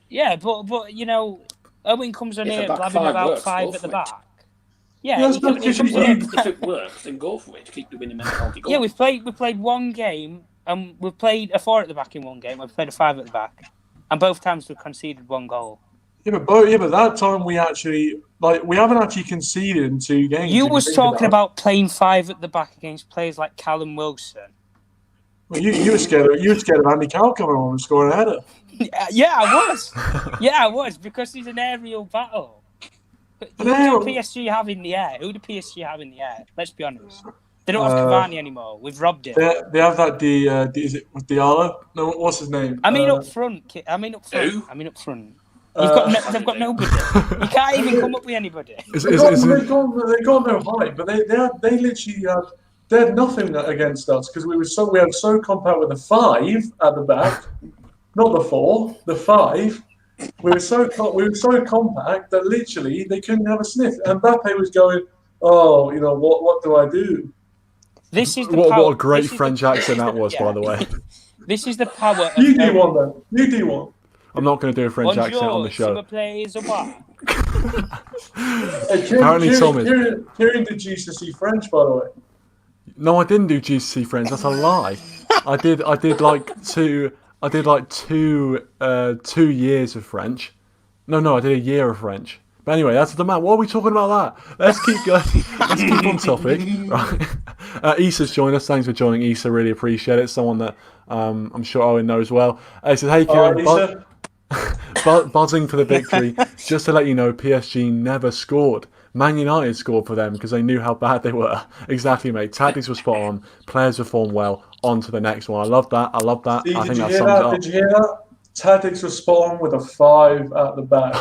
yeah, but you know, Owen comes on If a here back blabbing 5 about works, 5 go at the for it. back. Yeah, Yeah, he comes especially on here. if it works, then go for it. Keep the winning mentality going. Yeah, we played one game, and we played a 4 at the back in one game. We played a 5 at the back, and both times we conceded 1 goal. Yeah, but that time we actually we haven't actually conceded in 2 games. You if was think talking it. about playing 5 at the back against players like Callum Wilson. Well, you were scared of Andy Carroll coming on and scoring a header. Yeah, I was because he's an aerial battle. But who No. do PSG have in the air? Who do PSG have in the air? Let's be honest. They don't have Cavani anymore. We've robbed him. They have that is it Diallo? No, what's his name? I mean, up front. Who? Up front. They've got nobody. You can't even come up with anybody. They've got no height, but they literally they had nothing against us because we had so compact with the 5 at the back, not the 4, the 5. We were so compact that literally they couldn't have a sniff. And Mbappe was going, "Oh, you know what do I do?" This is the What power. a great this is French the- accent that was, by the way. This is the power. Of You do one then. You do one. I'm not going to do a French accent on the show. Plays a what? Apparently Tom is. Kieran did GCSE French, by the way. No, I didn't do GCSE French. That's a lie. I did like two 2 years of French. No, I did a year of French. But anyway, that's the man. What are we talking about that? Let's keep going. Let's keep on topic. Right. Issa's joined us. Thanks for joining, Issa. Really appreciate it. Someone that I'm sure Owen knows well. He said, "Hey, Kieran, Issa. buzzing for the victory. Just to let you know, PSG never scored. Man United scored for them because they knew how bad they were." Exactly, mate. Tactics were spot on. Players performed well. On to the next one. I love that. See, I think that hear sums it up. Did you hear that? Tactics were spot on with a 5 at the back.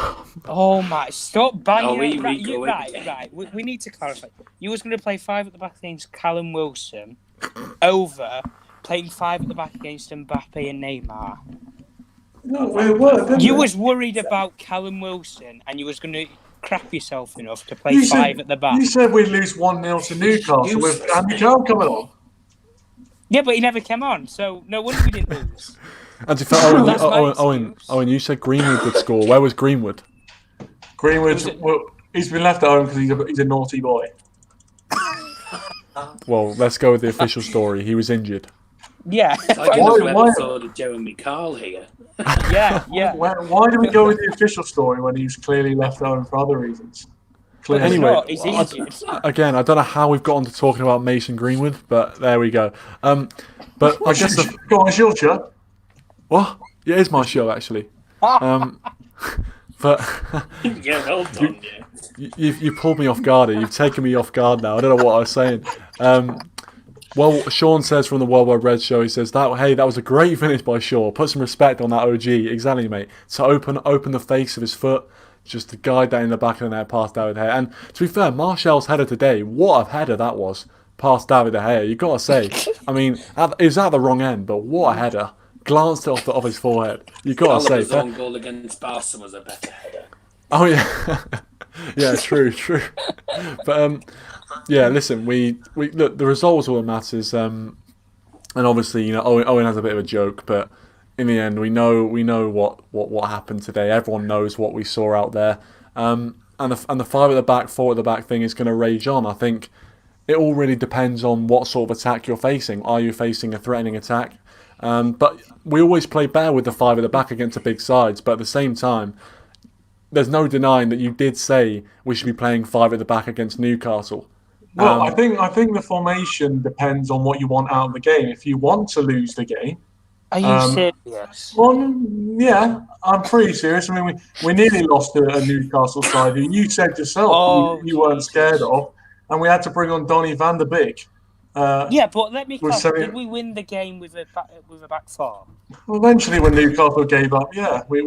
Oh my! Stop banging. No, Right. We need to clarify. You was going to play 5 at the back against Callum Wilson, over playing 5 at the back against Mbappe and Neymar. No, it worked, didn't You it? was worried about Callum Wilson, and you was going to crap yourself enough to play You 5 at the back. You said we'd lose 1-0 to Newcastle with Andy Carroll coming on. Yeah, but he never came on, so no wonder we didn't lose. And to fair, That's my excuse. Owen, you said Greenwood would score. Where was Greenwood? Greenwood, he's been left at home because he's a naughty boy. Well, let's go with the official story. He was injured. Yeah, Like Why- another why- episode of Jeremy Carl here. yeah. Why do we go with the official story when he was clearly left at home for other reasons? Clearly. Anyway, He's injured. Again, I don't know how we've got on to talking about Mason Greenwood, but there we go. But I guess Go on, it's your chat. What? Yeah, it is my show actually. But Yeah, well done, you pulled me off guard. You've taken me off guard now. I don't know what I was saying. Well, Sean says from the Worldwide Red Show, he says that was a great finish by Shaw. Put some respect on that OG. Exactly, mate. To open the face of his foot, just to guide that in the back of the net past David De Gea. And to be fair, Martial's header today, what a header that was past David De Gea. You've got to say. I mean, it was at the wrong end, but what a header. Glanced it off his forehead. You've got to say. His own goal against Barca was a better header. Oh, yeah. Yeah, true. But, yeah, listen, we look, the result was all that matters. And obviously, you know, Owen has a bit of a joke, but in the end, we know what happened today. Everyone knows what we saw out there. And the 5 at the back, 4 at the back thing is going to rage on. I think it all really depends on what sort of attack you're facing. Are you facing a threatening attack? But we always play better with the 5 at the back against the big sides. But at the same time, there's no denying that you did say we should be playing 5 at the back against Newcastle. Well, I think the formation depends on what you want out of the game. If you want to lose the game, are you serious? Well, yeah, I'm pretty serious. I mean, we nearly lost a Newcastle side who you said yourself you weren't scared of, and we had to bring on Donny van der Beek. Yeah, but let me clarify. Did we win the game with a back 4? Well, eventually, when Newcastle gave up, yeah, we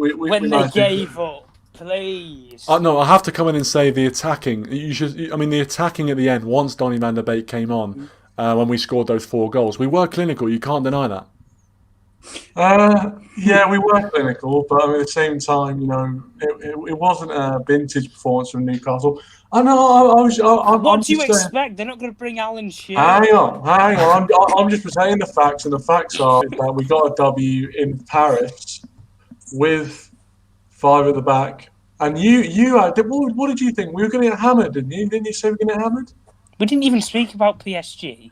gave up. Please. No, I have to come in and say the attacking. The attacking at the end. Once Donny van der Beek came on, when we scored those 4 goals, we were clinical. You can't deny that. Yeah, we were clinical, but at the same time, you know, it wasn't a vintage performance from Newcastle. I know. What do you expect? They're not going to bring Alan Shearer. Hang on. I'm just presenting the facts, and the facts are that we got a W in Paris with 5 at the back. And what did you think? We were going to get hammered, didn't you? Didn't you say we were going to get hammered? We didn't even speak about PSG.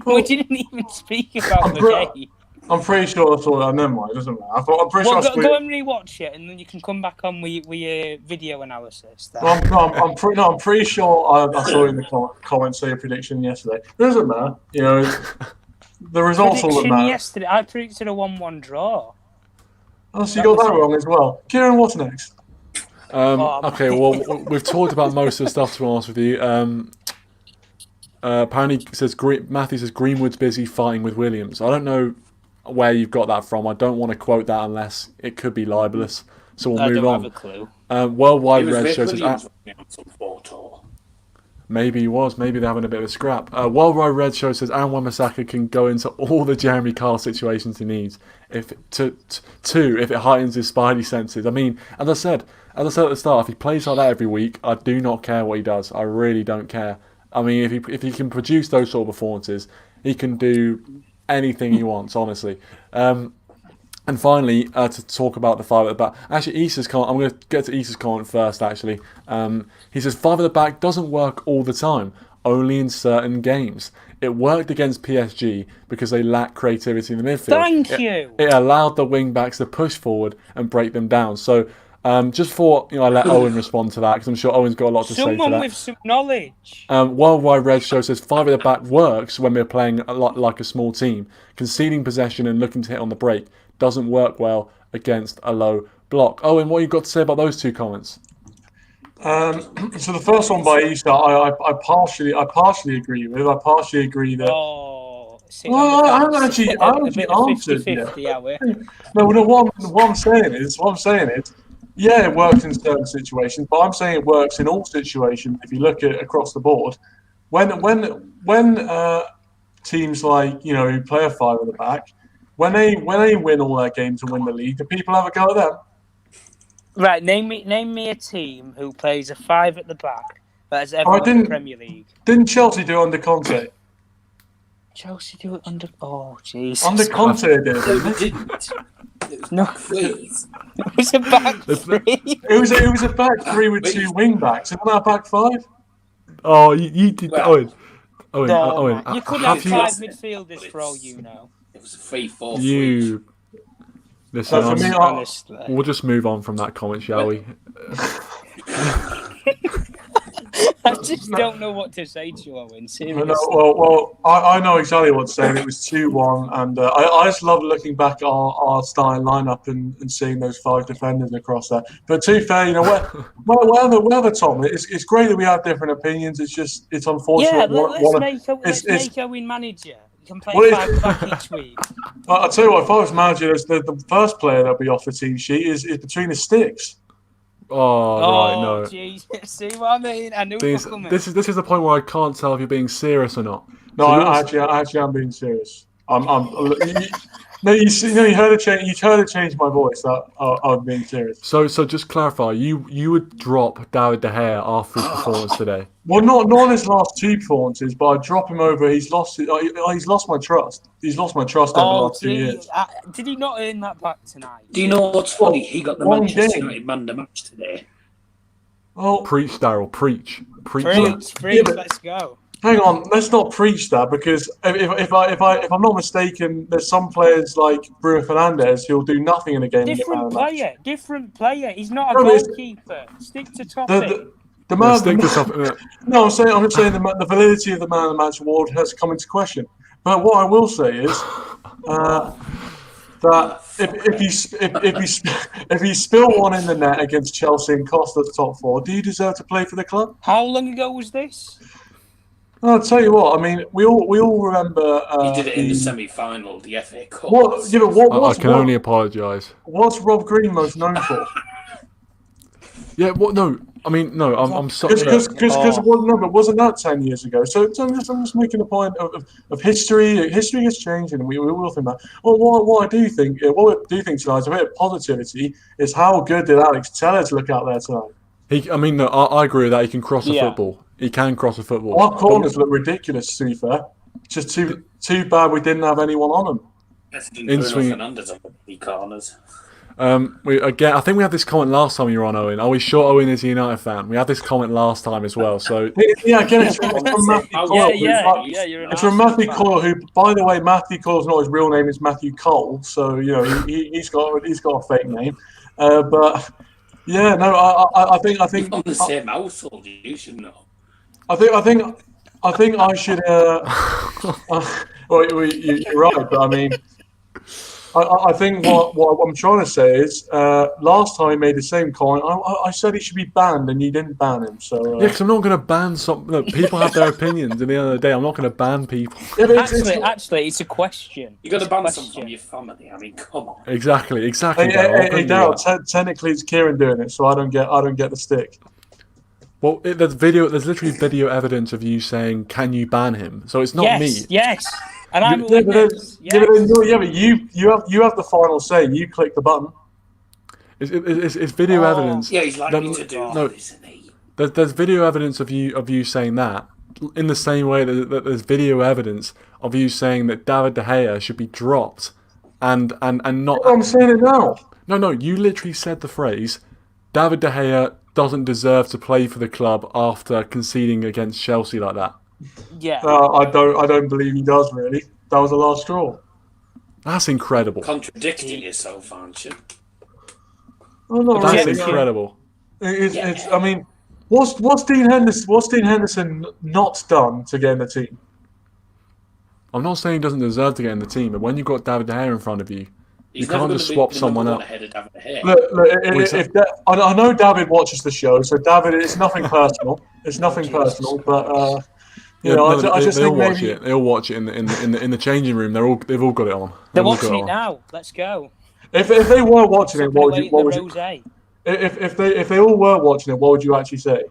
We didn't even speak about the game. I'm pretty sure I saw that. Never mind, it doesn't matter. I'm pretty sure go and rewatch it, and then you can come back on with your video analysis. I'm pretty sure I saw it in the comments say a prediction yesterday. It doesn't matter. You know, the results all that matter. Yesterday, I predicted a 1-1 draw. Oh, so you got that wrong as well. Kieran, what's next? Okay, well, we've talked about most of the stuff, to be honest with you. Apparently, Matthew says Greenwood's busy fighting with Williams. I don't know where you've got that from. I don't want to quote that unless it could be libelous. So we'll move on. I don't have a clue. Worldwide Red shows maybe he was. Maybe they're having a bit of a scrap. Worldwide Red show says Aaron Wan-Bissaka can go into all the Jeremy Carl situations he needs if it heightens his spidey senses. I mean, as I said at the start, if he plays like that every week, I do not care what he does. I really don't care. I mean, if he can produce those sort of performances, he can do anything he wants, honestly. And finally, to talk about the 5 at the back. Actually, Issa's comment. I'm going to get to Issa's comment first, actually. He says 5 at the back doesn't work all the time, only in certain games. It worked against PSG because they lack creativity in the midfield. Thank you. It allowed the wing-backs to push forward and break them down. So, just for I let Owen respond to that, because I'm sure Owen's got a lot to say to that. Someone with some knowledge. Worldwide Red Show says 5 at the back works when we're playing a lot like a small team. Conceding possession and looking to hit on the break doesn't work well against a low block. Owen, what you got to say about those 2 comments? So the first one by Issa, I partially agree with. I partially agree that. I haven't actually answered. 50-50, No, what I'm saying is, yeah, it works in certain situations, but I'm saying it works in all situations. If you look at across the board, when teams like who play a 5 at the back, when they win all their games and win the league, do people have a go at them? Right, name me a team who plays a 5 at the back that has ever won the Premier League. Didn't Chelsea do it under Conte? Chelsea do it under... Oh, Jesus. Under Conte did it. Didn't. No, please. It was a back 3. It was a back 3 with 2 wing backs. Isn't that a back 5? Oh, you did... Owen. Owen, you could have 5 midfielders for all you know. It was a 3-4-3. Listen, we'll just move on from that comment, shall we? just don't know what to say to you, Owen. Seriously. Well, I know exactly what to say. It was 2-1, and I just love looking back at our starting lineup and seeing those 5 defenders across there. But to be fair, whatever, Tom, it's great that we have different opinions. It's unfortunate. Let's make Owen manager. You can play 5 back each week. I'll tell you what, if I was manager, the first player that'll be off the team sheet is between the sticks. Right, no. Jesus. See what I mean? I knew it was coming. This is the point where I can't tell if you're being serious or not. No, I actually am being serious. You heard it change my voice. I'm being serious. So just clarify, you would drop David De Gea after his performance today? Well, not his last 2 performances, but I'd drop him over. He's lost my trust. He's lost my trust over the last 2 years. Did he not earn that back tonight? Do you know what's funny? He got the Manchester United man the match today. Oh, preach, Daryl, preach. Let's go. Hang on, let's not preach that, because if I'm not mistaken, there's some players like Bruno Fernandes who'll do nothing in a game. Different player. He's not a goalkeeper. Stick to topic. No, I'm saying the validity of the man of the match award has come into question. But what I will say is that if he spill one in the net against Chelsea and cost us top 4, do you deserve to play for the club? How long ago was this? I'll tell you what. I mean, we all remember. He did it in the semi-final, the FA Cup. I can only apologise. What's Rob Green most known for? Yeah. What? No. I mean, no. I'm sorry. Because but wasn't that 10 years ago? So I'm just making a point of history. History is changing, and we will think that. Well, what I do think tonight, a bit of positivity, is how good did Alex Tellez look out there tonight? I agree with that. He can cross a football. He can cross a football. Our corners look ridiculous, to be fair. Just too bad we didn't have anyone on them. Bruno Fernandes on the corners. I think we had this comment last time you were on, Owen. Are we sure Owen is a United fan? We had this comment last time as well. So again, it's from Matthew Cole. It's from Matthew Cole, who, by the way, Matthew Cole's not his real name. It's Matthew Cole. So he's got a fake name. But yeah, no, I think You're on the same household. You should know. I think I should. Well, you're right, but I mean, I think what I'm trying to say is, last time he made the same comment, I said he should be banned, and you didn't ban him. So yeah, because I'm not going to ban some. Look, people have their opinions. At the end of the day, I'm not going to ban people. Yeah, actually, it's a question. You got to ban some from your family. I mean, come on. Exactly. Hey, Daryl, technically it's Kieran doing it, so I don't get the stick. Well, there's literally video evidence of you saying, "Can you ban him?" So it's not me. Yes, and I'm. But you have the final say. You click the button. It's video evidence. Yeah, he's likely to do that, isn't he? There's video evidence of you saying that. In the same way that there's video evidence of you saying that David De Gea should be dropped, and not. I'm saying it now. No. You literally said the phrase, "David De Gea doesn't deserve to play for the club after conceding against Chelsea like that." Yeah. I don't believe he does, really. That was the last straw. That's incredible. Contradicting yourself, aren't you? Oh, no, that's really. Incredible. It's. I mean, what's Dean Henderson not done to get in the team? I'm not saying he doesn't deserve to get in the team, but when you've got David De Gea in front of you, you can't just swap someone out. Look, I know David watches the show, so David, it's nothing personal. It's nothing personal, but they all watch it. They all watch it in the changing room. They've all got it on. They're watching it now. Let's go. If they were watching it, what would you? If they all were watching it, what would you actually say?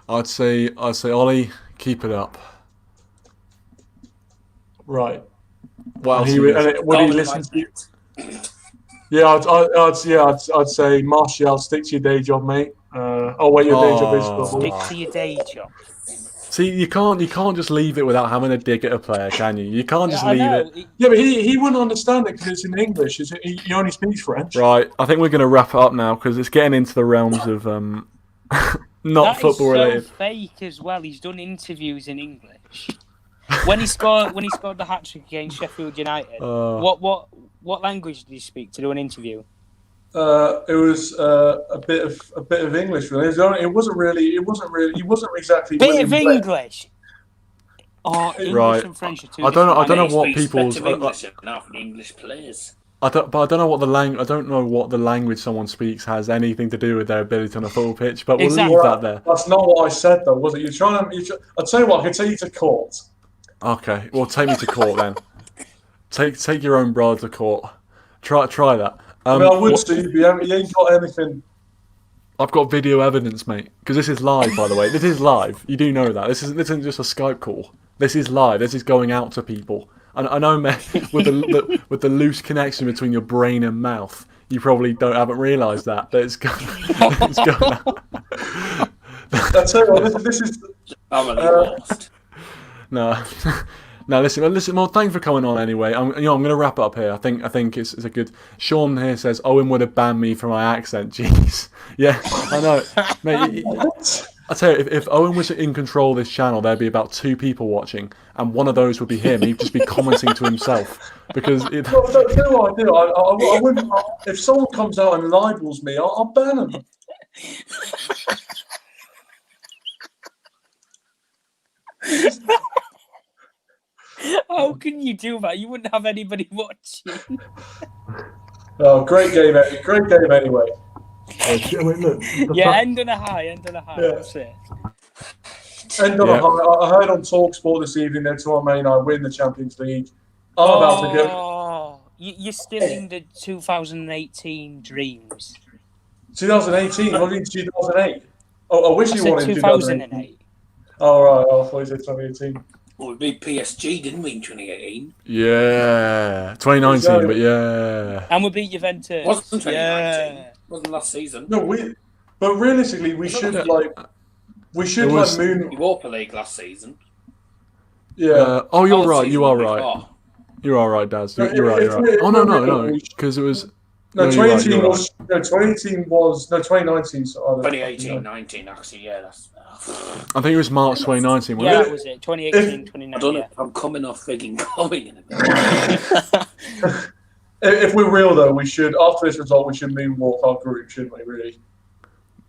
I'd say Ollie, keep it up. Right. Would he listen to you? Yeah, I'd say Martial, stick to your day job, mate. Your day job is football. Stick to your day job. See, you can't just leave it without having a dig at a player, can you? You can't just leave it. Yeah, but he wouldn't understand it because it's in English. He only speaks French. Right, I think we're going to wrap it up now because it's getting into the realms of not football related. That is so fake as well. He's done interviews in English. When he scored the hat trick against Sheffield United, what language did he speak to do an interview? It was a bit of English. Really, it wasn't really. He wasn't exactly Bit William of Blake. English. Oh, English Right. and French are two I don't know. I different don't know languages. what He speaks people's. better English now for the English players. I don't know what I don't know what the language someone speaks has anything to do with their ability on a football pitch. But we'll Exactly. leave that there. That's not what I said, though, was it? You're trying to. I'll tell you what. I can take you to court. Okay. Well, take me to court then. Take your own brother to court. Try that. I mean, I would sue you. You ain't got anything. I've got video evidence, mate. Because this is live, by the way. This is live. You do know that. This isn't just a Skype call. This is live. This is going out to people. And I know, mate, with the loose connection between your brain and mouth, you probably haven't realised that it's going. It's going out. I tell you what, this is. I'm a little lost. No. Now listen. Well, thanks for coming on anyway. I'm going to wrap it up here. I think it's a good. Sean here says Owen would have banned me for my accent. Jeez, yeah, I know, mate. I tell you, if Owen was in control of this channel, there'd be about 2 people watching, and one of those would be him. He'd just be commenting to himself because. Well, that's what I do. I wouldn't. If someone comes out and libels me, I'll ban them. How can you do that? You wouldn't have anybody watching. Oh, great game anyway. Yeah, end on a high. Yeah. That's it. End on a high. I heard on TalkSport this evening that tomorrow May night win the Champions League. I'm about to go. You're still in the 2018 dreams. 2018? What in 2008? Oh, I wish you won in 2008. Oh, right. I thought you said 2018. Well, we beat PSG, didn't we, in 2018? Yeah, 2019, but yeah. And we beat Juventus. Wasn't 2019? Yeah. Wasn't last season? No, but realistically, we should moon. Europa League last season. Yeah. You're right. You are right. You are right, Daz. You're right. Oh no, because it was. No, 2018 right. was. No, 2018 was. No, 2019. 2018-19, actually, yeah. I think it was March 2019. Yeah, Wasn't that was it. 2018, 2019. I don't know if I'm coming off frigging going in a bit. If we're real, though, we should. After this result, we should moonwalk our group, shouldn't we? Really.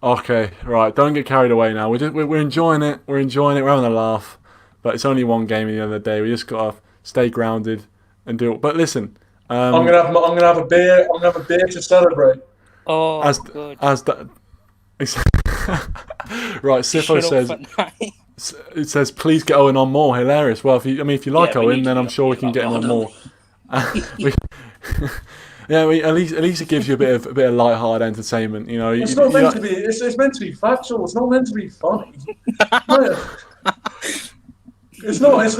Okay, right. Don't get carried away now. We're enjoying it. We're enjoying it. We're having a laugh. But it's only one game at the end of the day. We just gotta stay grounded and do it. But listen, I'm gonna have a beer. I'm gonna have a beer to celebrate. Oh, good. Right, Sifo says. It says, please get Owen on more. Hilarious. Well, if you like Owen, then I'm sure we can get him on more. Yeah, at least it gives you a bit of light-hearted entertainment. You know, it's not meant to be. It's meant to be factual. It's not meant to be funny. It's not. This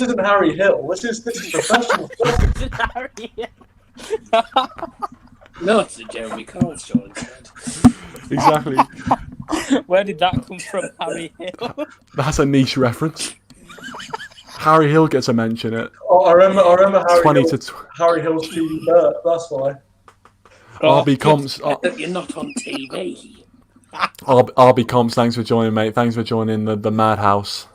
isn't Harry Hill. This is professional. Harry Hill. No, it's a Jeremy Kyle show instead. Exactly. Where did that come from, Harry Hill? That's a niche reference. Harry Hill gets a mention at. Oh, I remember Harry 20 Hill's TV Bert. That's why. RB Comps. You're not on TV. RB Comps. Thanks for joining, mate. Thanks for joining the madhouse.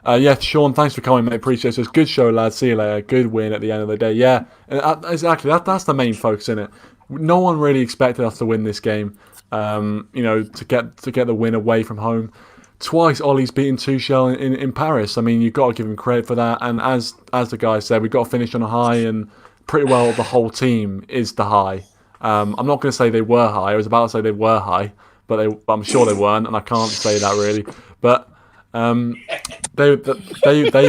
Yeah, Sean, thanks for coming, mate. Appreciate it. Good show, lads. See you later. Good win at the end of the day. Yeah, exactly. That's the main focus in it. No one really expected us to win this game. You know, to get the win away from home. Twice, Ollie's beaten Tuchel in Paris. I mean, you've got to give him credit for that. And as the guy said, we've got to finish on a high, and pretty well the whole team is the high. I'm not going to say they were high. I was about to say they were high, but I'm sure they weren't, and I can't say that really. But they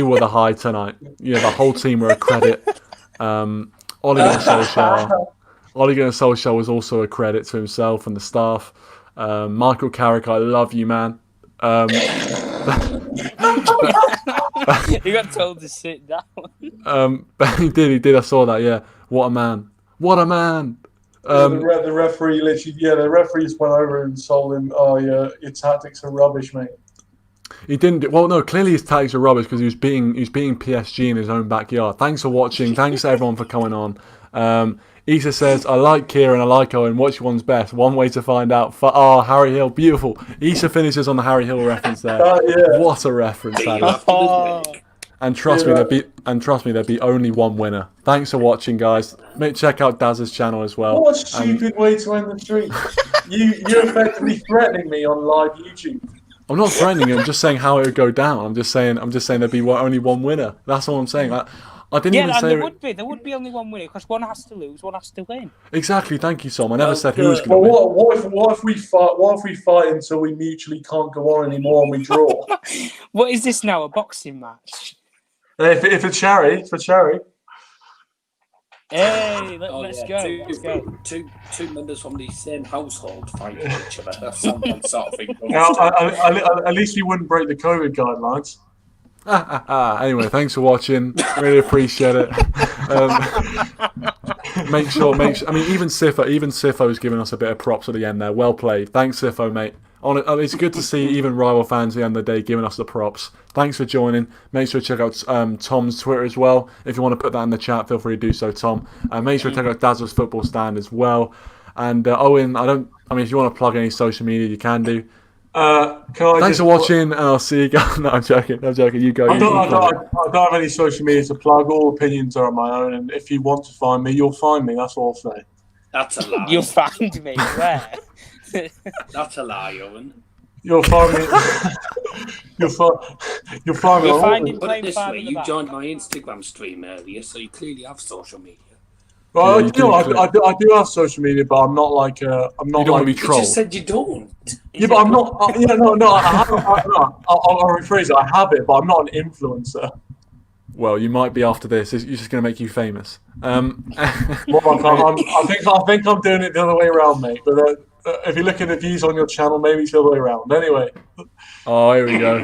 were the high tonight. You know, the whole team were a credit. Ole Gunnar Solskjaer was also a credit to himself and the staff. Michael Carrick, I love you, man. You got told to sit down. He did. I saw that. Yeah, what a man! What a man! The referee literally, the referees went over and told him, "Oh, your tactics are rubbish, mate." He didn't. Well, no. Clearly, his tactics are rubbish because he was beating PSG in his own backyard. Thanks for watching. Thanks to everyone for coming on. Issa says, I like Kieran, I like Owen. Which one's best? One way to find out. Harry Hill, beautiful. Issa finishes on the Harry Hill reference there. Yeah. What a reference that is. And trust me, there'd be only one winner. Thanks for watching, guys. Check out Daz's channel as well. What a stupid way to end the stream. You're effectively threatening me on live YouTube. I'm not threatening you. I'm just saying how it would go down. I'm just saying there'd be only one winner. That's all I'm saying. I didn't even say there would be only one winner because one has to lose, one has to win. Exactly. Thank you, Tom. I never said who was going to win. What if we fight until we mutually can't go on anymore and we draw? What is this now? A boxing match? If it's charity, for charity. Hey, let's go. Let's go. Two members from the same household fighting each other. That's something sort of thing. Now, at least we wouldn't break the COVID guidelines. Anyway, thanks for watching. Really appreciate it. Make sure. I mean, even Siffo's giving us a bit of props at the end there. Well played. Thanks, Siffo, mate. It's good to see even rival fans at the end of the day giving us the props. Thanks for joining. Make sure to check out Tom's Twitter as well. If you want to put that in the chat, feel free to do so, Tom. Make sure to check out Dazzle's Football Stand as well. And Owen, if you want to plug any social media, you can do. Thanks for watching, and I'll see you guys. No, I'm joking. You go. I don't have any social media to plug. All opinions are on my own, and if you want to find me, you'll find me. That's all I'll say. That's a lie. You'll find me where? That's a lie, Owen. You'll find me. You'll find me. You'll find him Put playing it this five way: in the you back. joined my Instagram stream earlier, so you clearly have social media. Well, Yeah, I do have social media, but I'm not like I'm not You don't want like. to be You trolled. just said you don't. Yeah, but I'm not. I'll rephrase it. I have it, but I'm not an influencer. Well, you might be after this. It's just going to make you famous. Well, I think I'm doing it the other way around, mate. But if you look at the views on your channel, maybe it's the other way around. Anyway. Oh, here we go.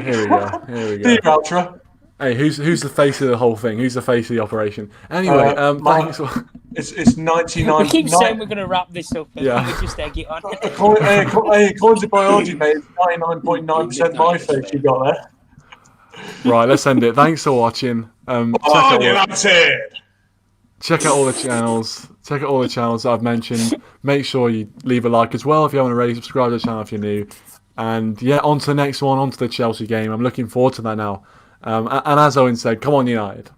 See you, Ultra. Hey, who's the face of the whole thing? Who's the face of the operation? Anyway, thanks. It's 99. We keep saying we're going to wrap this up, and Yeah. we just egg it on. According to biology, mate, it's 99.9% my face you got there. Right, let's end it. Thanks for watching. Check out all the channels. Check out all the channels that I've mentioned. Make sure you leave a like as well if you haven't already. Subscribe to the channel if you're new. And yeah, on to the next one, on to the Chelsea game. I'm looking forward to that now. And as Owen said, come on United.